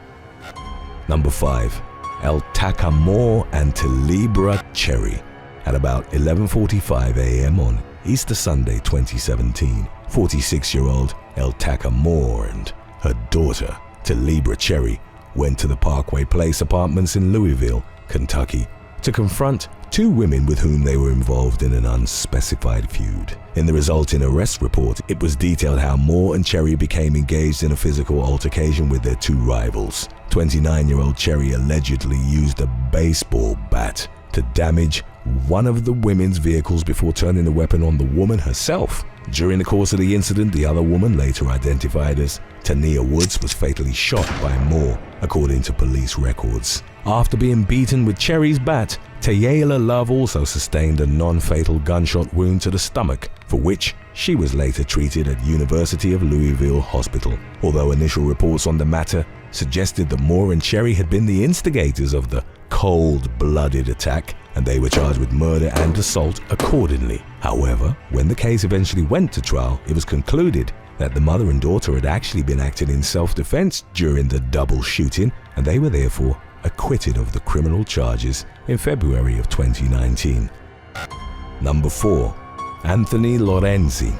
Number 5. El Tacamor and Telebra Cherry. At about 11:45 a.m. on Easter Sunday 2017, 46-year-old El Tacamor and her daughter, Telebra Cherry, went to the Parkway Place apartments in Louisville, Kentucky, to confront two women with whom they were involved in an unspecified feud. In the resulting arrest report, it was detailed how Moore and Cherry became engaged in a physical altercation with their two rivals. 29-year-old Cherry allegedly used a baseball bat to damage one of the women's vehicles before turning the weapon on the woman herself. During the course of the incident, the other woman, later identified as Tania Woods, was fatally shot by Moore, according to police records. After being beaten with Cherry's bat, Tayela Love also sustained a non-fatal gunshot wound to the stomach, for which she was later treated at University of Louisville Hospital. Although initial reports on the matter suggested that Moore and Cherry had been the instigators of the cold-blooded attack, and they were charged with murder and assault accordingly. However, when the case eventually went to trial, it was concluded that the mother and daughter had actually been acting in self-defense during the double shooting, and they were therefore acquitted of the criminal charges in February of 2019. Number 4. Anthony Lorenzi.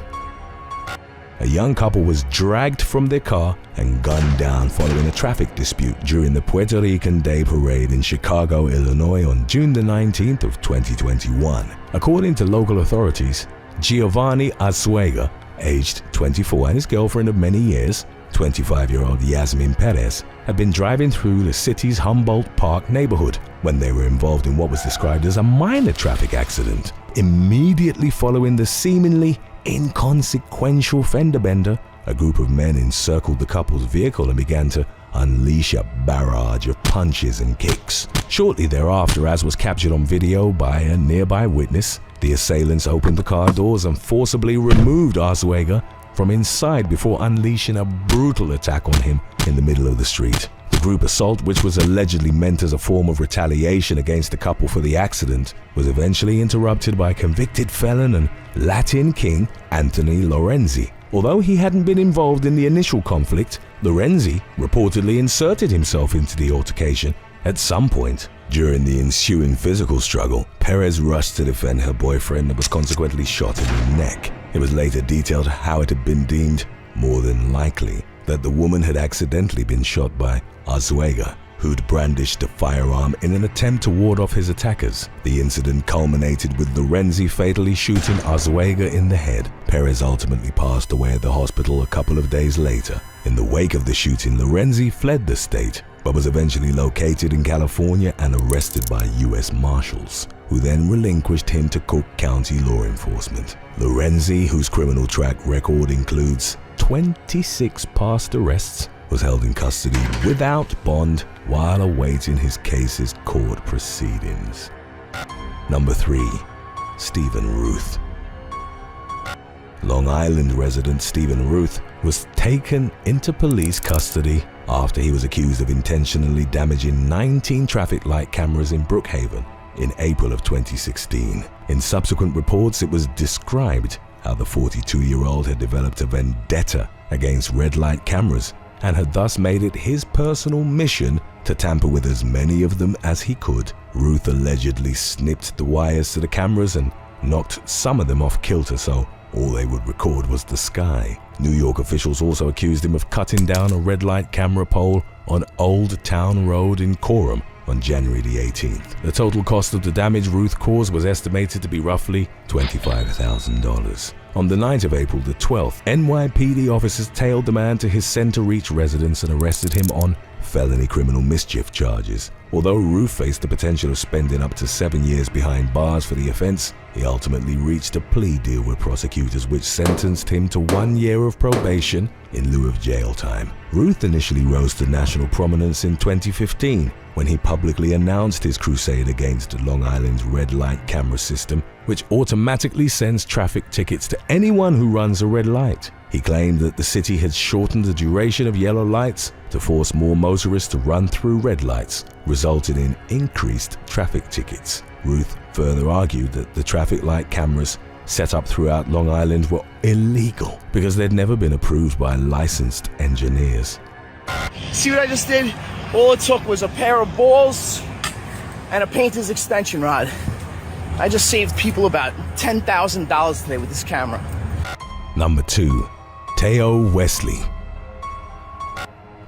A young couple was dragged from their car and gunned down following a traffic dispute during the Puerto Rican Day Parade in Chicago, Illinois on June the 19th of 2021. According to local authorities, Giovanni Azuega, aged 24, and his girlfriend of many years, 25-year-old Yasmin Perez, had been driving through the city's Humboldt Park neighborhood when they were involved in what was described as a minor traffic accident. Immediately following the seemingly inconsequential fender bender, a group of men encircled the couple's vehicle and began to unleash a barrage of punches and kicks. Shortly thereafter, as was captured on video by a nearby witness, the assailants opened the car doors and forcibly removed Azuega from inside before unleashing a brutal attack on him in the middle of the street. The group assault, which was allegedly meant as a form of retaliation against the couple for the accident, was eventually interrupted by convicted felon and Latin king Anthony Lorenzi. Although he hadn't been involved in the initial conflict, Lorenzi reportedly inserted himself into the altercation at some point. During the ensuing physical struggle, Perez rushed to defend her boyfriend and was consequently shot in the neck. It was later detailed how it had been deemed more than likely that the woman had accidentally been shot by Azuega, who'd brandished a firearm in an attempt to ward off his attackers. The incident culminated with Lorenzi fatally shooting Azuega in the head. Perez ultimately passed away at the hospital a couple of days later. In the wake of the shooting, Lorenzi fled the state, but was eventually located in California and arrested by U.S. Marshals, who then relinquished him to Cook County law enforcement. Lorenzi, whose criminal track record includes 26 past arrests, was held in custody without bond while awaiting his case's court proceedings. Number 3. Stephen Ruth. Long Island resident Stephen Ruth was taken into police custody after he was accused of intentionally damaging 19 traffic light cameras in Brookhaven in April of 2016. In subsequent reports, it was described how the 42-year-old had developed a vendetta against red light cameras and had thus made it his personal mission to tamper with as many of them as he could. Ruth allegedly snipped the wires to the cameras and knocked some of them off kilter, so all they would record was the sky. New York officials also accused him of cutting down a red light camera pole on Old Town Road in Coram on January the 18th. The total cost of the damage Ruth caused was estimated to be roughly $25,000. On the night of April the 12th, NYPD officers tailed the man to his Center Reach residence and arrested him on felony criminal mischief charges. Although Ruth faced the potential of spending up to 7 years behind bars for the offense, he ultimately reached a plea deal with prosecutors which sentenced him to 1 year of probation in lieu of jail time. Ruth initially rose to national prominence in 2015 when he publicly announced his crusade against Long Island's red light camera system, which automatically sends traffic tickets to anyone who runs a red light. He claimed that the city had shortened the duration of yellow lights to force more motorists to run through red lights, resulting in increased traffic tickets. Ruth further argued that the traffic light cameras set up throughout Long Island were illegal because they'd never been approved by licensed engineers. See what I just did? All it took was a pair of balls and a painter's extension rod. I just saved people about $10,000 today with this camera. Number 2. Teo Wesley.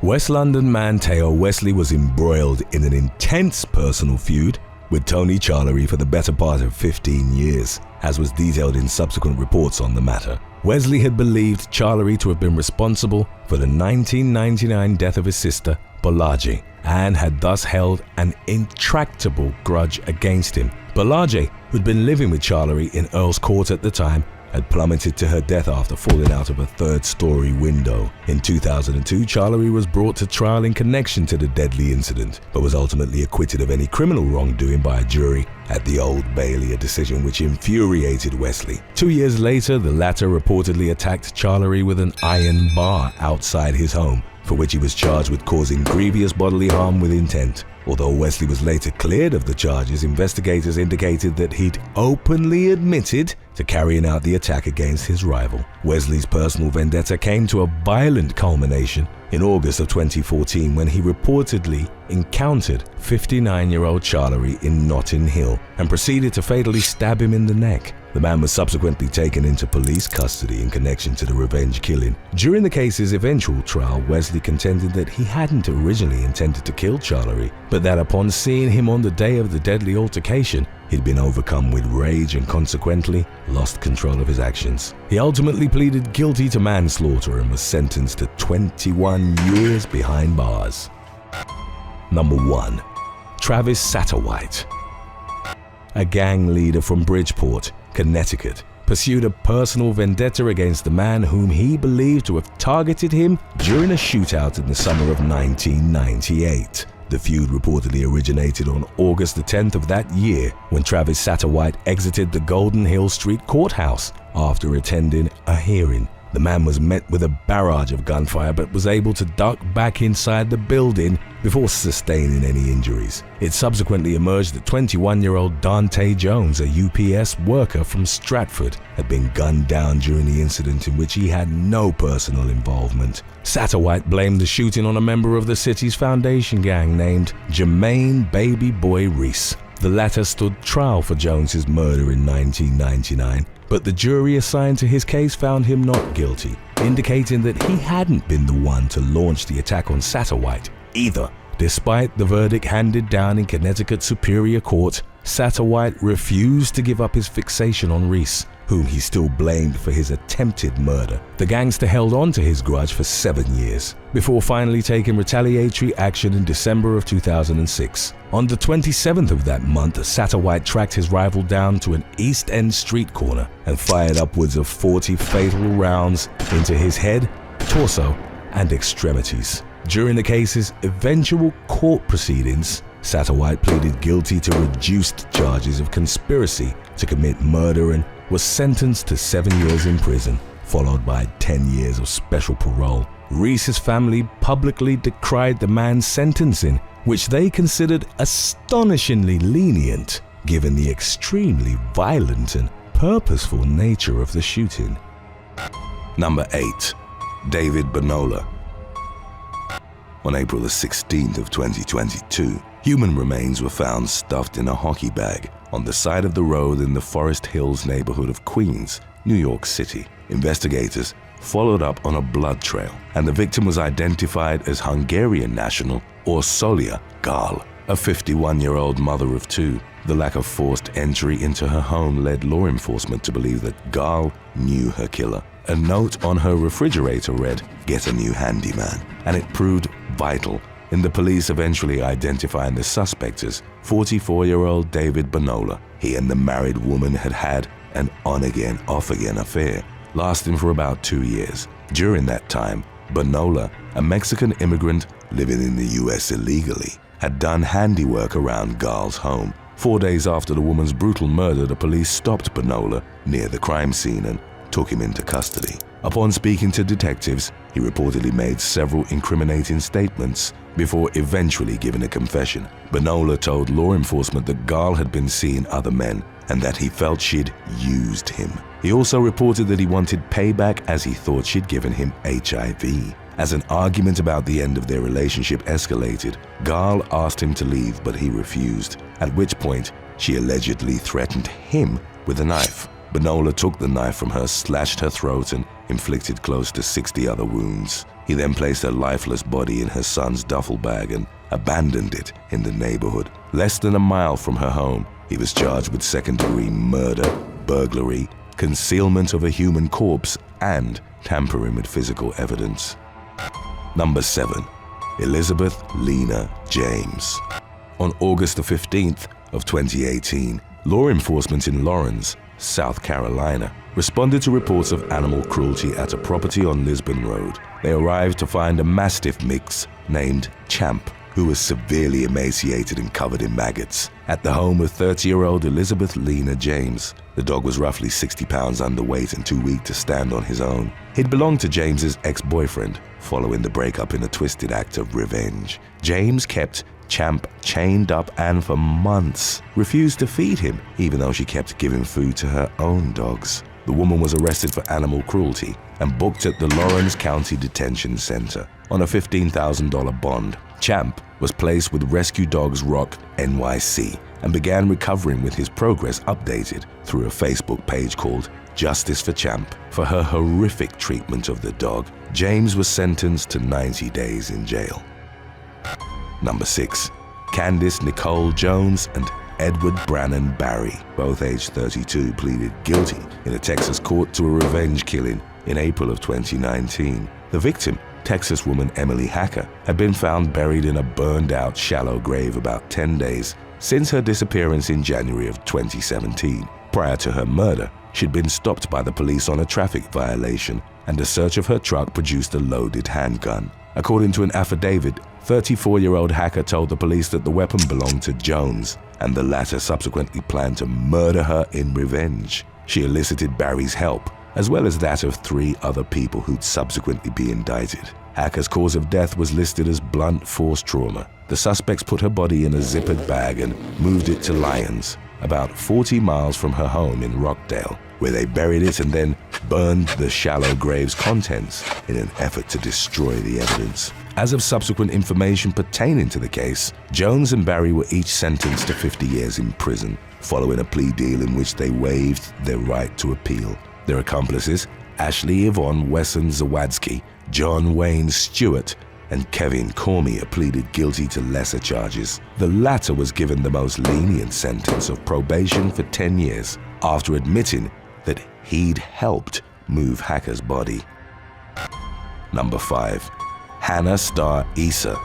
West London man Teo Wesley was embroiled in an intense personal feud with Tony Charlery for the better part of 15 years, as was detailed in subsequent reports on the matter. Wesley had believed Charlery to have been responsible for the 1999 death of his sister, Bolaji, and had thus held an intractable grudge against him. Bolaji, who'd been living with Charlery in Earl's Court at the time, had plummeted to her death after falling out of a third-story window. In 2002, Charlery was brought to trial in connection to the deadly incident, but was ultimately acquitted of any criminal wrongdoing by a jury at the Old Bailey, a decision which infuriated Wesley. 2 years later, the latter reportedly attacked Charlery with an iron bar outside his home, for which he was charged with causing grievous bodily harm with intent. Although Wesley was later cleared of the charges, investigators indicated that he'd openly admitted to carrying out the attack against his rival. Wesley's personal vendetta came to a violent culmination in August of 2014 when he reportedly encountered 59-year-old Charlery in Notting Hill and proceeded to fatally stab him in the neck. The man was subsequently taken into police custody in connection to the revenge killing. During the case's eventual trial, Wesley contended that he hadn't originally intended to kill Charlery, but that upon seeing him on the day of the deadly altercation, he'd been overcome with rage and consequently lost control of his actions. He ultimately pleaded guilty to manslaughter and was sentenced to 21 years behind bars. Number 1. Travis Satterwhite. A gang leader from Bridgeport, Connecticut, pursued a personal vendetta against the man whom he believed to have targeted him during a shootout in the summer of 1998. The feud reportedly originated on August the 10th of that year when Travis Satterwhite exited the Golden Hill Street courthouse after attending a hearing. The man was met with a barrage of gunfire but was able to duck back inside the building before sustaining any injuries. It subsequently emerged that 21-year-old Dante Jones, a UPS worker from Stratford, had been gunned down during the incident in which he had no personal involvement. Satterwhite blamed the shooting on a member of the city's foundation gang named Jermaine Baby Boy Reese. The latter stood trial for Jones's murder in 1999, but the jury assigned to his case found him not guilty, indicating that he hadn't been the one to launch the attack on Satterwhite either. Despite the verdict handed down in Connecticut Superior Court, Satterwhite refused to give up his fixation on Reese, whom he still blamed for his attempted murder. The gangster held on to his grudge for 7 years, before finally taking retaliatory action in December of 2006. On the 27th of that month, Satterwhite tracked his rival down to an East End street corner and fired upwards of 40 fatal rounds into his head, torso, and extremities. During the case's eventual court proceedings, Satterwhite pleaded guilty to reduced charges of conspiracy to commit murder and was sentenced to 7 years in prison, followed by 10 years of special parole. Reese's family publicly decried the man's sentencing, which they considered astonishingly lenient, given the extremely violent and purposeful nature of the shooting. Number 8. David Bonola. On April the 16th of 2022, human remains were found stuffed in a hockey bag on the side of the road in the Forest Hills neighborhood of Queens, New York City. Investigators followed up on a blood trail, and the victim was identified as Hungarian national Orsolia Gal, a 51-year-old mother of 2. The lack of forced entry into her home led law enforcement to believe that Gal knew her killer. A note on her refrigerator read, "Get a new handyman," and it proved vital in the police eventually identifying the suspect as 44-year-old David Bonola. He and the married woman had had an on-again, off-again affair, lasting for about 2 years. During that time, Bonola, a Mexican immigrant living in the US illegally, had done handiwork around Gal's home. 4 days after the woman's brutal murder, the police stopped Bonola near the crime scene and took him into custody. Upon speaking to detectives, he reportedly made several incriminating statements before eventually giving a confession. Bonita told law enforcement that Gal had been seeing other men and that he felt she'd used him. He also reported that he wanted payback as he thought she'd given him HIV. As an argument about the end of their relationship escalated, Gal asked him to leave, but he refused, at which point she allegedly threatened him with a knife. Bonita took the knife from her, slashed her throat, and inflicted close to 60 other wounds. He then placed her lifeless body in her son's duffel bag and abandoned it in the neighborhood. Less than a mile from her home, he was charged with second-degree murder, burglary, concealment of a human corpse, and tampering with physical evidence. Number 7. Elizabeth Lena James. On August the 15th of 2018, law enforcement in Lawrence, South Carolina, responded to reports of animal cruelty at a property on Lisbon Road. They arrived to find a mastiff mix named Champ, who was severely emaciated and covered in maggots, at the home of 30-year-old Elizabeth Lena James. The dog was roughly 60 pounds underweight and too weak to stand on his own. He'd belonged to James's ex-boyfriend, following the breakup in a twisted act of revenge. James kept Champ chained up and for months refused to feed him, even though she kept giving food to her own dogs. The woman was arrested for animal cruelty and booked at the Lawrence County Detention Center on a $15,000 bond. Champ was placed with Rescue Dogs Rock NYC and began recovering, with his progress updated through a Facebook page called Justice for Champ. For her horrific treatment of the dog, James was sentenced to 90 days in jail. Number 6. Candice Nicole Jones and Edward Brannon Barry, both aged 32, pleaded guilty in a Texas court to a revenge killing in April of 2019. The victim, Texas woman Emily Hacker, had been found buried in a burned-out shallow grave about 10 days since her disappearance in January of 2017. Prior to her murder, she'd been stopped by the police on a traffic violation, and a search of her truck produced a loaded handgun. According to an affidavit, 34-year-old Hacker told the police that the weapon belonged to Jones, and the latter subsequently planned to murder her in revenge. She elicited Barry's help, as well as that of 3 other people who'd subsequently be indicted. Hacker's cause of death was listed as blunt force trauma. The suspects put her body in a zippered bag and moved it to Lyons, about 40 miles from her home in Rockdale, where they buried it and then burned the shallow grave's contents in an effort to destroy the evidence. As of subsequent information pertaining to the case, Jones and Barry were each sentenced to 50 years in prison, following a plea deal in which they waived their right to appeal. Their accomplices, Ashley Yvonne Wesson-Zawadsky, John Wayne Stewart, and Kevin Cormier, pleaded guilty to lesser charges. The latter was given the most lenient sentence of probation for 10 years after admitting that he'd helped move Hacker's body. Number 5. Hannah Star Issa.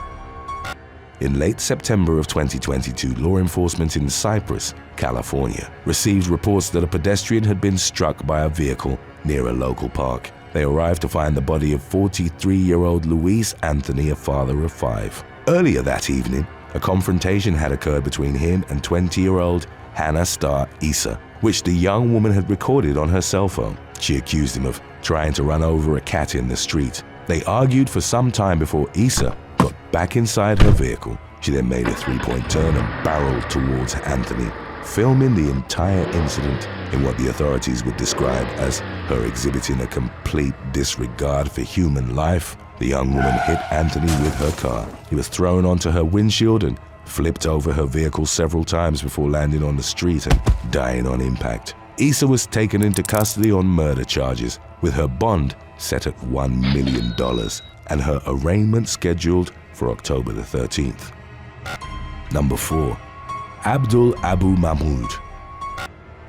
In late September of 2022, law enforcement in Cypress, California, received reports that a pedestrian had been struck by a vehicle near a local park. They arrived to find the body of 43-year-old Luis Anthony, a father of 5. Earlier that evening, a confrontation had occurred between him and 20-year-old Hannah Star Issa, which the young woman had recorded on her cell phone. She accused him of trying to run over a cat in the street. They argued for some time before Issa got back inside her vehicle. She then made a 3-point turn and barreled towards Anthony, filming the entire incident in what the authorities would describe as her exhibiting a complete disregard for human life. The young woman hit Anthony with her car. He was thrown onto her windshield and flipped over her vehicle several times before landing on the street and dying on impact. Issa was taken into custody on murder charges, with her bond set at $1 million and her arraignment scheduled for October the 13th. Number 4. Abdul Abu Mahmoud.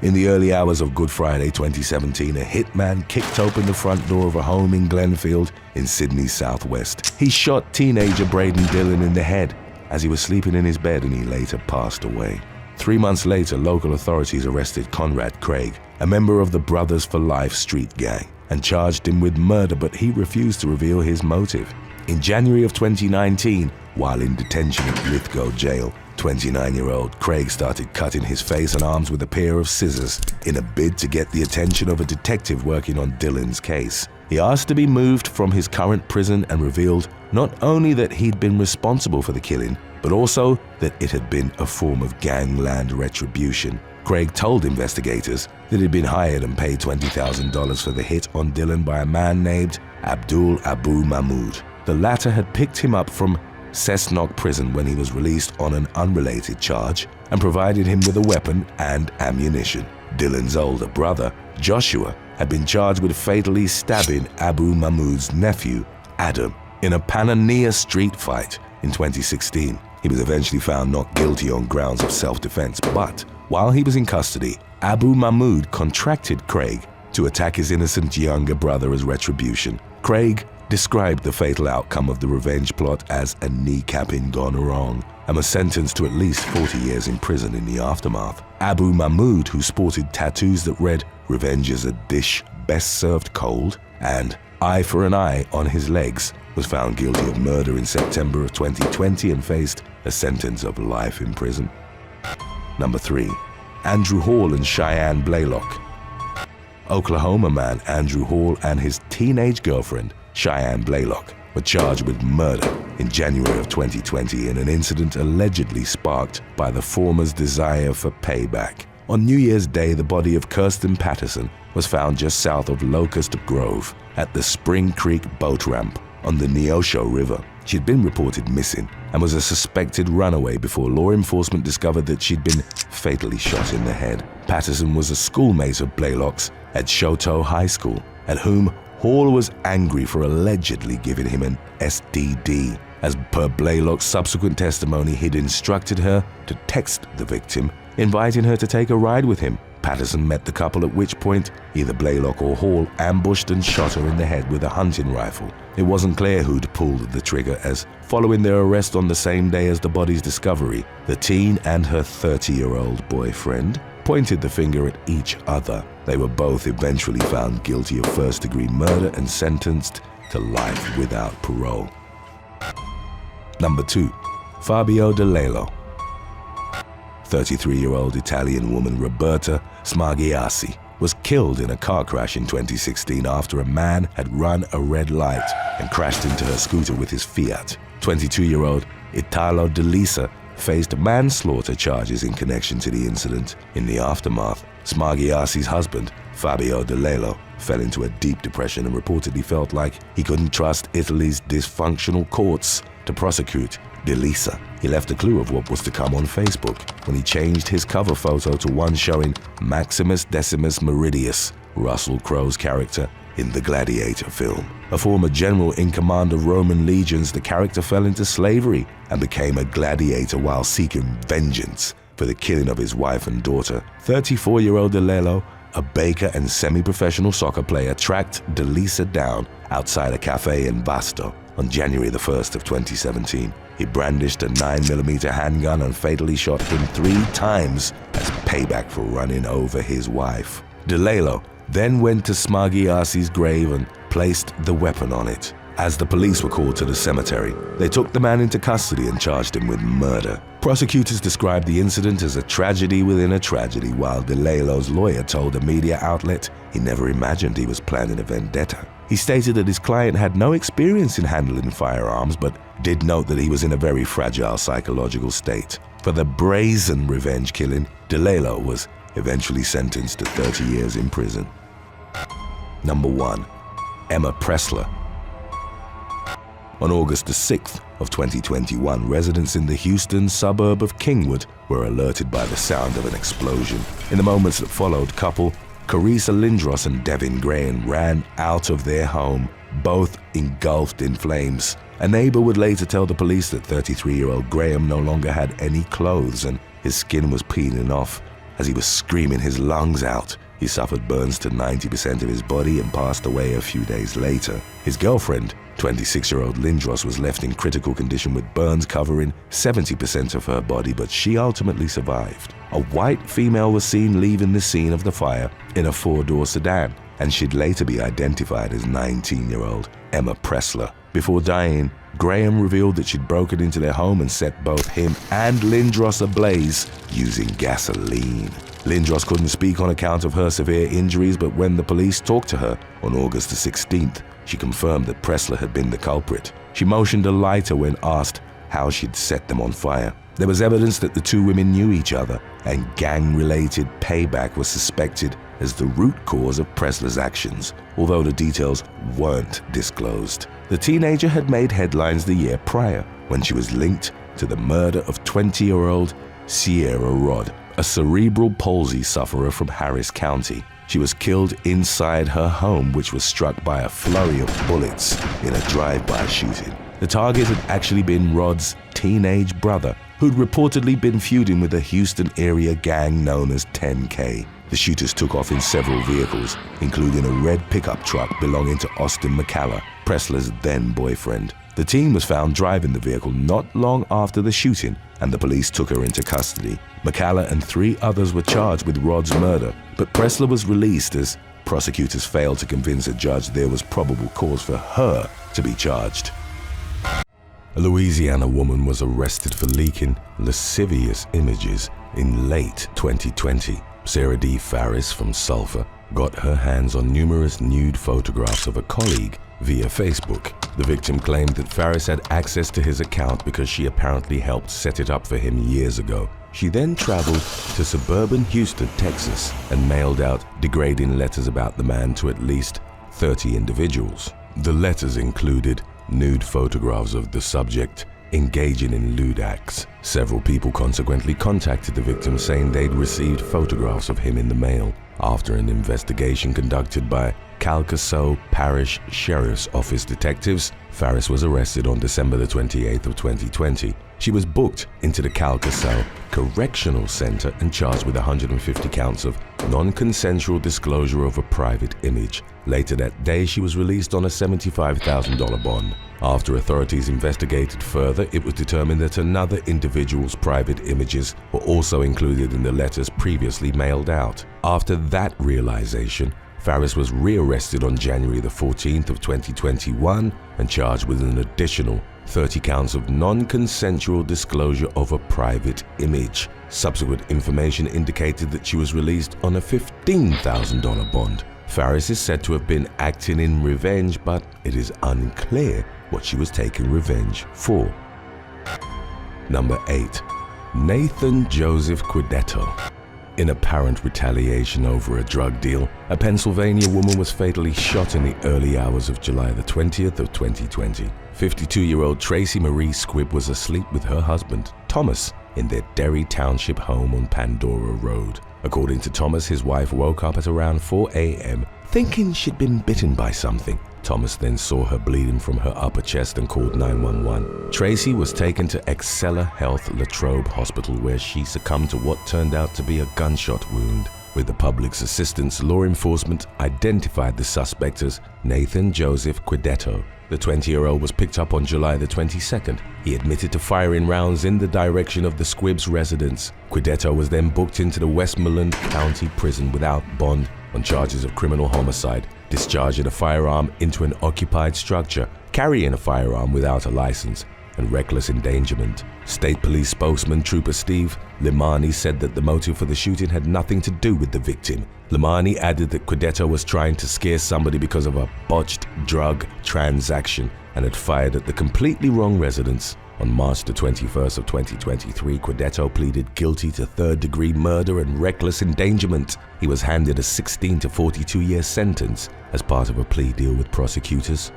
In the early hours of Good Friday 2017, a hitman kicked open the front door of a home in Glenfield in Sydney's southwest. He shot teenager Braden Dillon in the head as he was sleeping in his bed, and he later passed away. 3 months later, local authorities arrested Conrad Craig, a member of the Brothers for Life street gang, and charged him with murder, but he refused to reveal his motive. In January of 2019, while in detention at Lithgow Jail, 29-year-old Craig started cutting his face and arms with a pair of scissors in a bid to get the attention of a detective working on Dylan's case. He asked to be moved from his current prison and revealed not only that he'd been responsible for the killing, but also that it had been a form of gangland retribution. Craig told investigators that he'd been hired and paid $20,000 for the hit on Dylan by a man named Abdul Abu Mahmoud. The latter had picked him up from Cessnock prison when he was released on an unrelated charge and provided him with a weapon and ammunition. Dylan's older brother, Joshua, had been charged with fatally stabbing Abu Mahmoud's nephew, Adam, in a Panania street fight in 2016. He was eventually found not guilty on grounds of self-defense, but while he was in custody, Abu Mahmoud contracted Craig to attack his innocent younger brother as retribution. Craig described the fatal outcome of the revenge plot as a kneecapping gone wrong and was sentenced to at least 40 years in prison in the aftermath. Abu Mahmoud, who sported tattoos that read "Revenge is a dish best served cold" and "Eye for an eye" on his legs, was found guilty of murder in September of 2020 and faced a sentence of life in prison. Number 3. Andrew Hall and Cheyenne Blaylock. Oklahoma man Andrew Hall and his teenage girlfriend, Cheyenne Blaylock, were charged with murder in January of 2020 in an incident allegedly sparked by the former's desire for payback. On New Year's Day, the body of Kirsten Patterson was found just south of Locust Grove at the Spring Creek boat ramp on the Neosho River. She'd been reported missing and was a suspected runaway before law enforcement discovered that she'd been fatally shot in the head. Patterson was a schoolmate of Blaylock's at Shoto High School, at whom Hall was angry for allegedly giving him an STD. As per Blaylock's subsequent testimony, he'd instructed her to text the victim, inviting her to take a ride with him. Patterson met the couple, at which point either Blaylock or Hall ambushed and shot her in the head with a hunting rifle. It wasn't clear who'd pulled the trigger, as following their arrest on the same day as the body's discovery, the teen and her 30-year-old boyfriend pointed the finger at each other. They were both eventually found guilty of first-degree murder and sentenced to life without parole. Number 2. Fabio DELELO. 33-year-old Italian woman Roberta Smargiassi was killed in a car crash in 2016 after a man had run a red light and crashed into her scooter with his Fiat. 22-year-old Italo DeLisa faced manslaughter charges in connection to the incident. In the aftermath, Smargiassi's husband, Fabio DELELO, fell into a deep depression and reportedly felt like he couldn't trust Italy's dysfunctional courts to prosecute DeLisa. He left a clue of what was to come on Facebook when he changed his cover photo to one showing Maximus Decimus Meridius, Russell Crowe's character in the Gladiator film. A former general in command of Roman legions, the character fell into slavery and became a gladiator while seeking vengeance for the killing of his wife and daughter. 34-year-old DELELO, a baker and semi-professional soccer player, tracked DeLisa down outside a cafe in Vasto on January the 1st of 2017. He brandished a 9mm handgun and fatally shot him 3 times as payback for running over his wife. DELELO then went to Smargiassi's grave and placed the weapon on it. As the police were called to the cemetery, they took the man into custody and charged him with murder. Prosecutors described the incident as a tragedy within a tragedy, while DeLelo's lawyer told a media outlet he never imagined he was planning a vendetta. He stated that his client had no experience in handling firearms, but did note that he was in a very fragile psychological state. For the brazen revenge killing, DeLelo was eventually sentenced to 30 years in prison. Number 1. Emma Pressler. On August the 6th of 2021, residents in the Houston suburb of Kingwood were alerted by the sound of an explosion. In the moments that followed, couple Carissa Lindros and Devin Graham ran out of their home, both engulfed in flames. A neighbor would later tell the police that 33-year-old Graham no longer had any clothes and his skin was peeling off. As he was screaming his lungs out, he suffered burns to 90% of his body and passed away a few days later. His girlfriend, 26-year-old Lindros, was left in critical condition with burns covering 70% of her body, but she ultimately survived. A white female was seen leaving the scene of the fire in a 4-door sedan, and she'd later be identified as 19-year-old Emma Pressler. Before dying Graham revealed that she'd broken into their home and set both him and Lindros ablaze using gasoline. Lindros couldn't speak on account of her severe injuries, but when the police talked to her on August the 16th, she confirmed that Pressler had been the culprit. She motioned a lighter when asked how she'd set them on fire. There was evidence that the two women knew each other, and gang-related payback was suspected as the root cause of Pressler's actions, although the details weren't disclosed. The teenager had made headlines the year prior when she was linked to the murder of 20-year-old Sierra Rod, a cerebral palsy sufferer from Harris County. She was killed inside her home, which was struck by a flurry of bullets in a drive-by shooting. The target had actually been Rod's teenage brother, who'd reportedly been feuding with a Houston area gang known as 10K. The shooters took off in several vehicles, including a red pickup truck belonging to Austin McCalla, Pressler's then-boyfriend. The teen was found driving the vehicle not long after the shooting, and the police took her into custody. McCalla and 3 others were charged with Rod's murder, but Pressler was released as prosecutors failed to convince a judge there was probable cause for her to be charged. A Louisiana woman was arrested for leaking lascivious images in late 2020. Sarah D. Farris from Sulphur got her hands on numerous nude photographs of a colleague via Facebook. The victim claimed that Farris had access to his account because she apparently helped set it up for him years ago. She then traveled to suburban Houston, Texas, and mailed out degrading letters about the man to at least 30 individuals. The letters included nude photographs of the subject engaging in lewd acts. Several people consequently contacted the victim saying they'd received photographs of him in the mail. After an investigation conducted by Calcasieu Parish Sheriff's Office detectives, Farris was arrested on December the 28th of 2020. She was booked into the Calcasieu Correctional Center and charged with 150 counts of non-consensual disclosure of a private image. Later that day, she was released on a $75,000 bond. After authorities investigated further, it was determined that another individual's private images were also included in the letters previously mailed out. After that realization, Farris was rearrested on January the 14th of 2021 and charged with an additional 30 counts of non-consensual disclosure of a private image. Subsequent information indicated that she was released on a $15,000 bond. Farris is said to have been acting in revenge, but it is unclear what she was taking revenge for. Number 8. Nathan Joseph Quidetto. In apparent retaliation over a drug deal, a Pennsylvania woman was fatally shot in the early hours of July the 20th of 2020. 52-year-old Tracy Marie Squibb was asleep with her husband, Thomas, in their Derry Township home on Pandora Road. According to Thomas, his wife woke up at around 4 a.m. thinking she'd been bitten by something. Thomas then saw her bleeding from her upper chest and called 911. Tracy was taken to Excella Health Latrobe Hospital, where she succumbed to what turned out to be a gunshot wound. With the public's assistance, law enforcement identified the suspect as Nathan Joseph Quidetto. The 20-year-old was picked up on July the 22nd. He admitted to firing rounds in the direction of the Squibbs' residence. Quidetto was then booked into the Westmoreland County Prison without bond on charges of criminal homicide, discharging a firearm into an occupied structure, carrying a firearm without a license, and reckless endangerment. State Police spokesman Trooper Steve Limani said that the motive for the shooting had nothing to do with the victim. Limani added that Quidetto was trying to scare somebody because of a botched drug transaction and had fired at the completely wrong residence. On March the 21st of 2023, Quidetto pleaded guilty to third-degree murder and reckless endangerment. He was handed a 16 to 42-year sentence as part of a plea deal with prosecutors.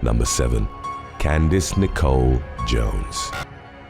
Number 7. Candice Nicole Jones.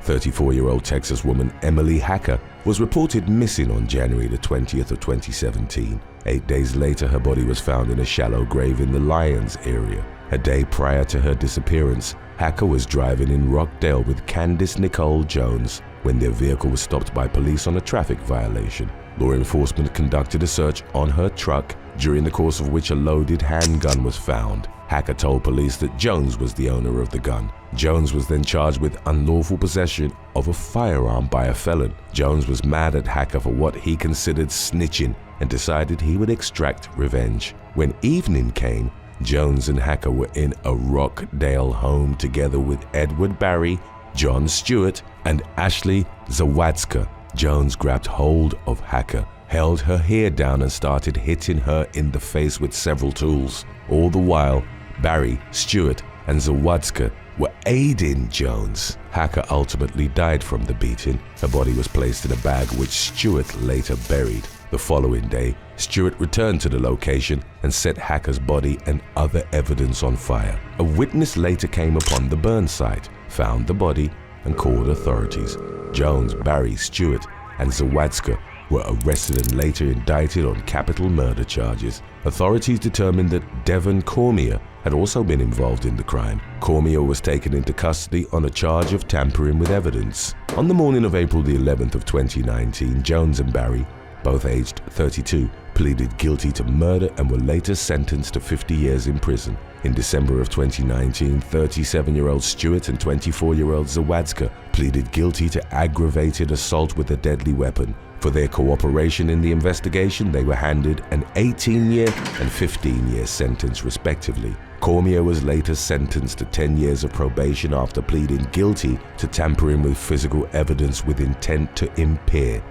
34-year-old Texas woman Emily Hacker was reported missing on January the 20th of 2017. 8 days later, her body was found in a shallow grave in the Lyons area. A day prior to her disappearance, Hacker was driving in Rockdale with Candice Nicole Jones when their vehicle was stopped by police on a traffic violation. Law enforcement conducted a search on her truck, during the course of which a loaded handgun was found. Hacker told police that Jones was the owner of the gun. Jones was then charged with unlawful possession of a firearm by a felon. Jones was mad at Hacker for what he considered snitching and decided he would extract revenge. When evening came, Jones and Hacker were in a Rockdale home together with Edward Barry, John Stewart, and Ashley Zawadzka. Jones grabbed hold of Hacker, held her hair down and started hitting her in the face with several tools. All the while, Barry, Stewart, and Zawadzka were aiding Jones. Hacker ultimately died from the beating. Her body was placed in a bag which Stewart later buried. The following day, Stewart returned to the location and set Hacker's body and other evidence on fire. A witness later came upon the burn site, found the body, and called authorities. Jones, Barry, Stewart, and Zawadzka were arrested and later indicted on capital murder charges. Authorities determined that Devon Cormier had also been involved in the crime. Cormier was taken into custody on a charge of tampering with evidence. On the morning of April the 11th of 2019, Jones and Barry, both aged 32, pleaded guilty to murder and were later sentenced to 50 years in prison. In December of 2019, 37-year-old Stewart and 24-year-old Zawadzka pleaded guilty to aggravated assault with a deadly weapon. For their cooperation in the investigation, they were handed an 18-year and 15-year sentence respectively. Cormier was later sentenced to 10 years of probation after pleading guilty to tampering with physical evidence with intent to impair.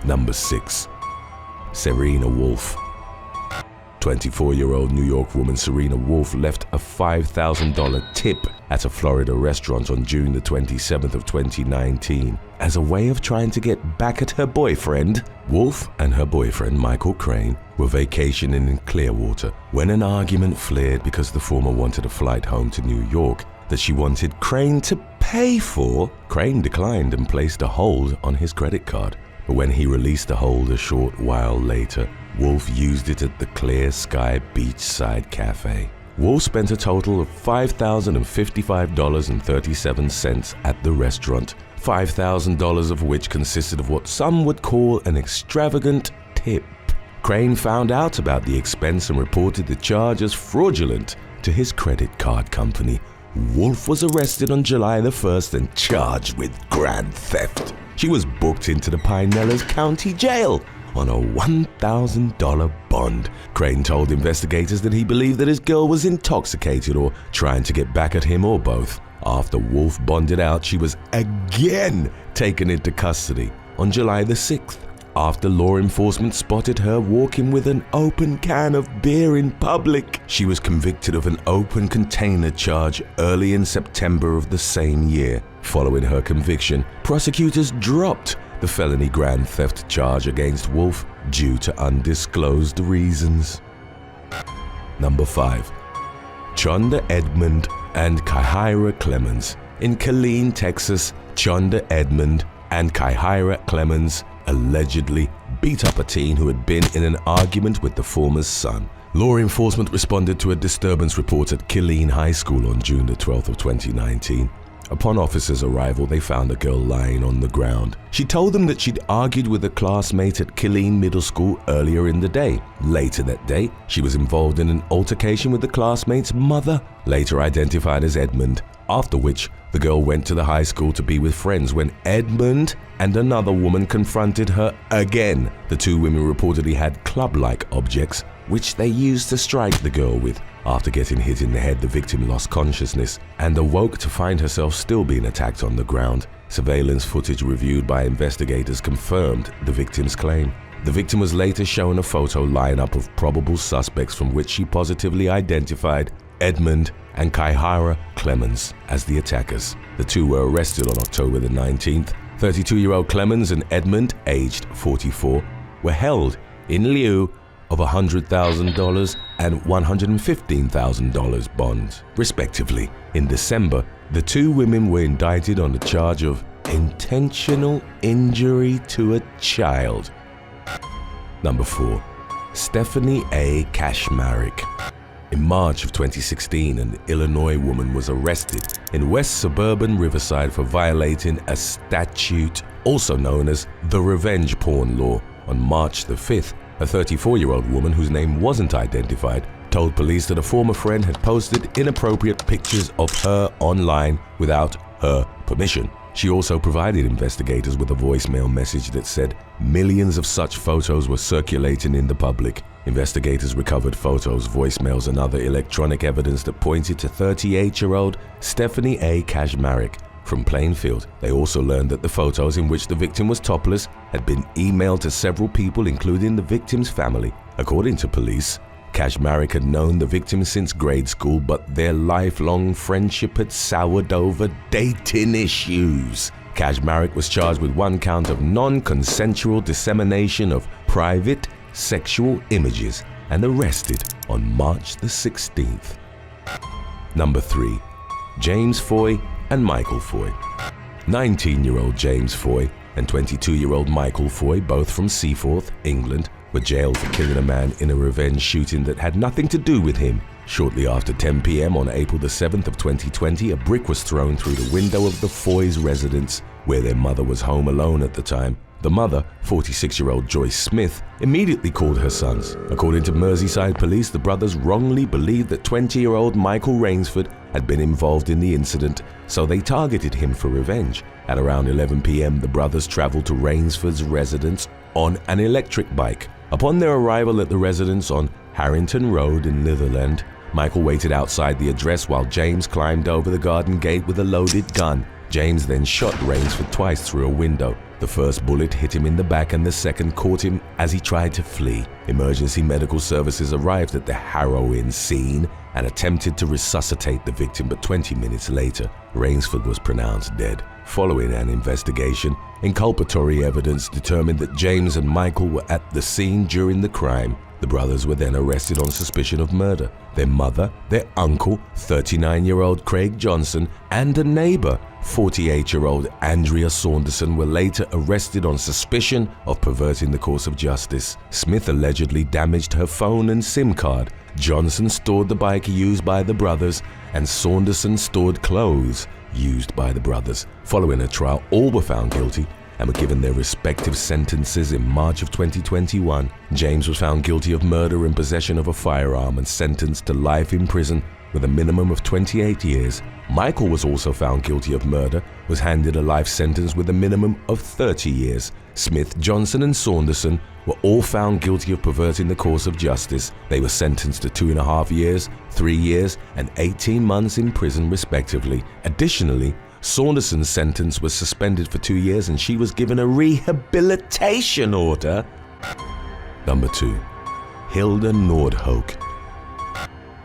Number 6. Serena Wolf. 24-year-old New York woman Serena Wolf left a $5,000 tip at a Florida restaurant on June the 27th of 2019 as a way of trying to get back at her boyfriend. Wolf and her boyfriend Michael Crane were vacationing in Clearwater when an argument flared because the former wanted a flight home to New York that she wanted Crane to pay for. Crane declined and placed a hold on his credit card. But when he released the hold a short while later, Wolf used it at the Clear Sky Beachside Cafe. Wolf spent a total of $5,055.37 at the restaurant, $5,000 of which consisted of what some would call an extravagant tip. Crane found out about the expense and reported the charge as fraudulent to his credit card company. Wolf was arrested on July the 1st and charged with grand theft. She was booked into the Pinellas County Jail on a $1,000 bond. Crane told investigators that he believed that his girl was intoxicated or trying to get back at him or both. After Wolf bonded out, she was again taken into custody on July the 6th after law enforcement spotted her walking with an open can of beer in public. She was convicted of an open container charge early in September of the same year. Following her conviction, prosecutors dropped the felony grand theft charge against Wolf due to undisclosed reasons. Number 5. Chonda Edmond and Kyhira Clemens. In Killeen, Texas, Chonda Edmond and Kyhira Clemens allegedly beat up a teen who had been in an argument with the former's son. Law enforcement responded to a disturbance report at Killeen High School on June the 12th of 2019. Upon officers' arrival, they found a girl lying on the ground. She told them that she'd argued with a classmate at Killeen Middle School earlier in the day. Later that day, she was involved in an altercation with the classmate's mother, later identified as Edmond, after which the girl went to the high school to be with friends when Edmond and another woman confronted her again. The two women reportedly had club-like objects, which they used to strike the girl with. After getting hit in the head, the victim lost consciousness and awoke to find herself still being attacked on the ground. Surveillance footage reviewed by investigators confirmed the victim's claim. The victim was later shown a photo lineup of probable suspects from which she positively identified Edmond and Kyhira Clemens as the attackers. The two were arrested on October the 19th. 32-year-old Clemens and Edmond, aged 44, were held in lieu of $100,000 and $115,000 bonds, respectively. In December, the two women were indicted on the charge of intentional injury to a child. Number 4. Stephanie A. Kashmarek. In March of 2016, an Illinois woman was arrested in West Suburban Riverside for violating a statute also known as the revenge porn law. On March the 5th, a 34-year-old woman whose name wasn't identified told police that a former friend had posted inappropriate pictures of her online without her permission. She also provided investigators with a voicemail message that said millions of such photos were circulating in the public. Investigators recovered photos, voicemails, and other electronic evidence that pointed to 38-year-old Stephanie A. Kaczmarek from Plainfield. They also learned that the photos in which the victim was topless had been emailed to several people, including the victim's family. According to police, Kaczmarek had known the victim since grade school, but their lifelong friendship had soured over dating issues. Kaczmarek was charged with 1 count of non-consensual dissemination of private sexual images and arrested on March the 16th. Number 3. James Foy and Michael Foy. 19-year-old James Foy and 22-year-old Michael Foy, both from Seaforth, England, were jailed for killing a man in a revenge shooting that had nothing to do with him. Shortly after 10 p.m. on April the 7th of 2020, a brick was thrown through the window of the Foy's residence, where their mother was home alone at the time. The mother, 46-year-old Joyce Smith, immediately called her sons. According to Merseyside police, the brothers wrongly believed that 20-year-old Michael Rainsford had been involved in the incident, so they targeted him for revenge. At around 11 p.m., the brothers traveled to Rainsford's residence on an electric bike. Upon their arrival at the residence on Harrington Road in Litherland, Michael waited outside the address while James climbed over the garden gate with a loaded gun. James then shot Rainsford twice through a window. The first bullet hit him in the back and the second caught him as he tried to flee. Emergency medical services arrived at the harrowing scene and attempted to resuscitate the victim, but 20 minutes later, Rainsford was pronounced dead. Following an investigation, inculpatory evidence determined that James and Michael were at the scene during the crime. The brothers were then arrested on suspicion of murder. Their mother, their uncle, 39-year-old Craig Johnson, and a neighbor, 48-year-old Andrea Saunderson, were later arrested on suspicion of perverting the course of justice. Smith allegedly damaged her phone and SIM card. Johnson stored the bike used by the brothers, and Saunderson stored clothes used by the brothers. Following a trial, all were found guilty and were given their respective sentences in March of 2021. James was found guilty of murder and possession of a firearm and sentenced to life in prison with a minimum of 28 years. Michael was also found guilty of murder, was handed a life sentence with a minimum of 30 years. Smith, Johnson, and Saunderson were all found guilty of perverting the course of justice. They were sentenced to 2.5 years, 3 years, and 18 months in prison respectively. Additionally, Saunderson's sentence was suspended for 2 years and she was given a rehabilitation order. Number 2. Hilda Nordhoek.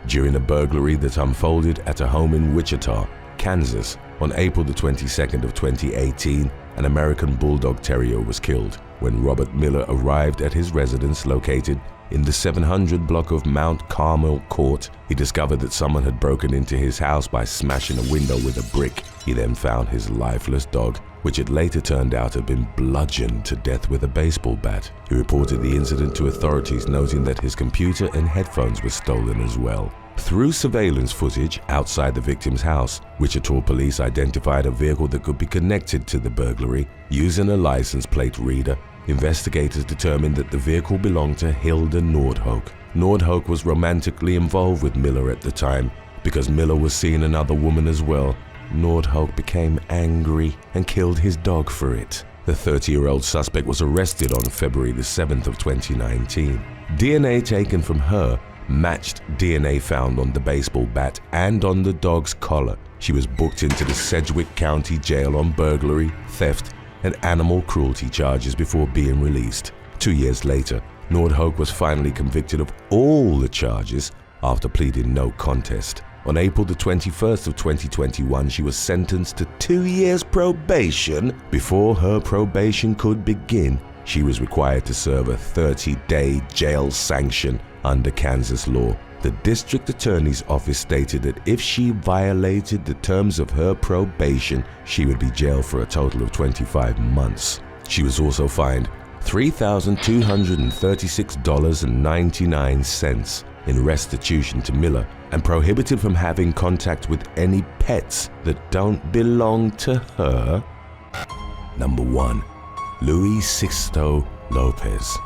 During a burglary that unfolded at a home in Wichita, Kansas, on April the 22nd of 2018, an American Bulldog Terrier was killed. When Robert Miller arrived at his residence located in the 700 block of Mount Carmel Court, he discovered that someone had broken into his house by smashing a window with a brick. He then found his lifeless dog, which had later turned out to have been bludgeoned to death with a baseball bat. He reported the incident to authorities, noting that his computer and headphones were stolen as well. Through surveillance footage outside the victim's house, Wichita police identified a vehicle that could be connected to the burglary. Using a license plate reader, investigators determined that the vehicle belonged to Hilda Nordhoek. Nordhoek was romantically involved with Miller at the time. Because Miller was seeing another woman as well, Nordhoek became angry and killed his dog for it. The 30-year-old suspect was arrested on February the 7th of 2019. DNA taken from her matched DNA found on the baseball bat and on the dog's collar. She was booked into the Sedgwick County Jail on burglary, theft, and animal cruelty charges before being released. 2 years later, Nordhoek was finally convicted of all the charges after pleading no contest. On April the 21st of 2021, she was sentenced to 2 years probation. Before her probation could begin, she was required to serve a 30-day jail sanction under Kansas law. The district attorney's office stated that if she violated the terms of her probation, she would be jailed for a total of 25 months. She was also fined $3,236.99 in restitution to Miller and prohibited from having contact with any pets that don't belong to her. Number 1. Luis Sixto Lopez.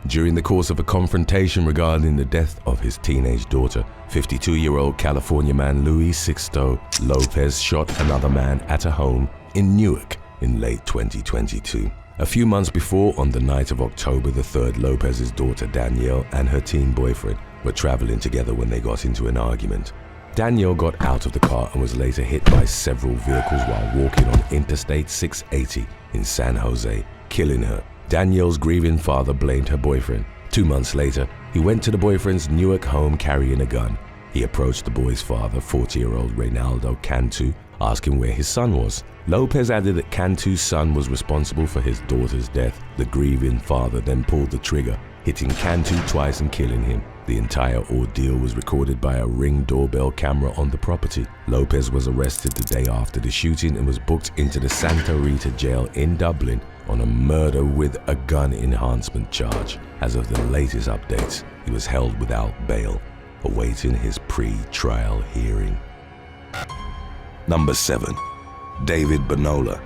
During the course of a confrontation regarding the death of his teenage daughter, 52-year-old California man Luis Sixto Lopez shot another man at a home in Newark in late 2022. A few months before, on the night of October the 3rd, Lopez's daughter Danielle and her teen boyfriend were traveling together when they got into an argument. Danielle got out of the car and was later hit by several vehicles while walking on Interstate 680 in San Jose, killing her. Danielle's grieving father blamed her boyfriend. 2 months later, he went to the boyfriend's Newark home carrying a gun. He approached the boy's father, 40-year-old Reynaldo Cantu, asking where his son was. Lopez added that Cantu's son was responsible for his daughter's death. The grieving father then pulled the trigger, hitting Cantu twice and killing him. The entire ordeal was recorded by a Ring doorbell camera on the property. Lopez was arrested the day after the shooting and was booked into the Santa Rita jail in Dublin on a murder with a gun enhancement charge. As of the latest updates, he was held without bail, awaiting his pre-trial hearing. Number 7. David Bonola.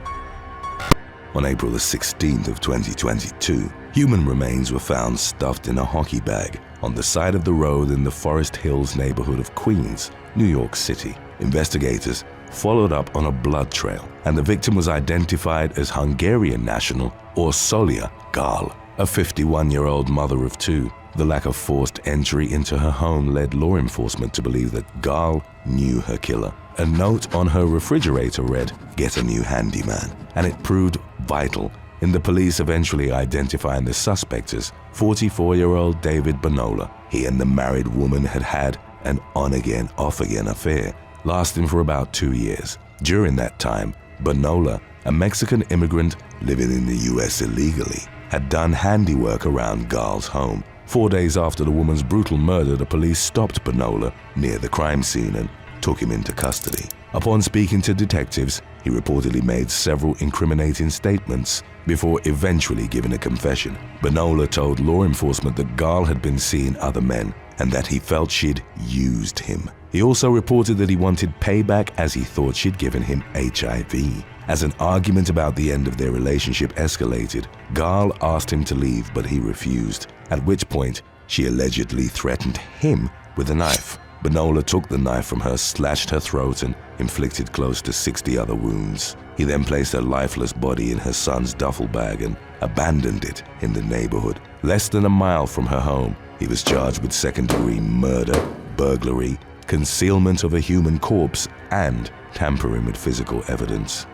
On April the 16th of 2022, human remains were found stuffed in a hockey bag on the side of the road in the Forest Hills neighborhood of Queens, New York City. Investigators followed up on a blood trail, and the victim was identified as Hungarian national Orsolya Gal, a 51-year-old mother of 2. The lack of forced entry into her home led law enforcement to believe that Gal knew her killer. A note on her refrigerator read, "Get a new handyman," and it proved vital in the police eventually identifying the suspect as 44-year-old David Bonola. He and the married woman had had an on-again, off-again affair, lasting for about 2 years. During that time, Bonola, a Mexican immigrant living in the US illegally, had done handiwork around Gal's home. 4 days after the woman's brutal murder, the police stopped Bonola near the crime scene and took him into custody. Upon speaking to detectives, he reportedly made several incriminating statements before eventually giving a confession. Bonola told law enforcement that Gal had been seeing other men and that he felt she'd used him. He also reported that he wanted payback as he thought she'd given him HIV. As an argument about the end of their relationship escalated, Gal asked him to leave, but he refused, at which point she allegedly threatened him with a knife. Bonola took the knife from her, slashed her throat, and inflicted close to 60 other wounds. He then placed her lifeless body in her son's duffel bag and abandoned it in the neighborhood. Less than a mile from her home, he was charged with second-degree murder, burglary, concealment of a human corpse, and tampering with physical evidence.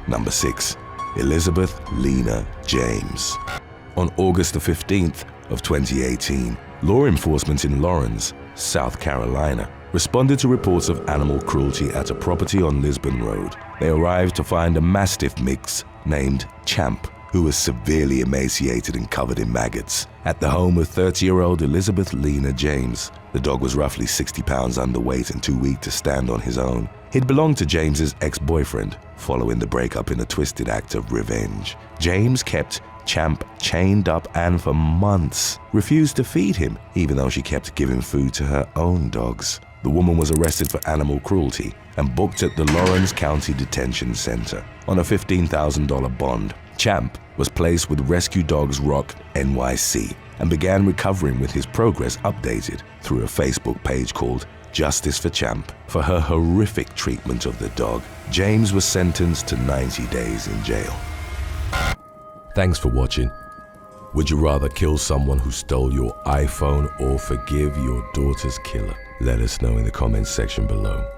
Number 6. Elizabeth Lena James. On August the 15th of 2018, law enforcement in Lawrence, South Carolina, responded to reports of animal cruelty at a property on Lisbon Road. They arrived to find a Mastiff mix named Champ, who was severely emaciated and covered in maggots, at the home of 30-year-old Elizabeth Lena James. The dog was roughly 60 pounds underweight and too weak to stand on his own. He'd belonged to James's ex-boyfriend, following the breakup in a twisted act of revenge. James kept Champ chained up and for months refused to feed him, even though she kept giving food to her own dogs. The woman was arrested for animal cruelty and booked at the Lawrence County Detention Center on a $15,000 bond. Champ was placed with Rescue Dogs Rock NYC and began recovering, with his progress updated through a Facebook page called Justice for Champ. For her horrific treatment of the dog, James was sentenced to 90 days in jail. Thanks for watching. Would you rather kill someone who stole your iPhone or forgive your daughter's killer? Let us know in the comments section below.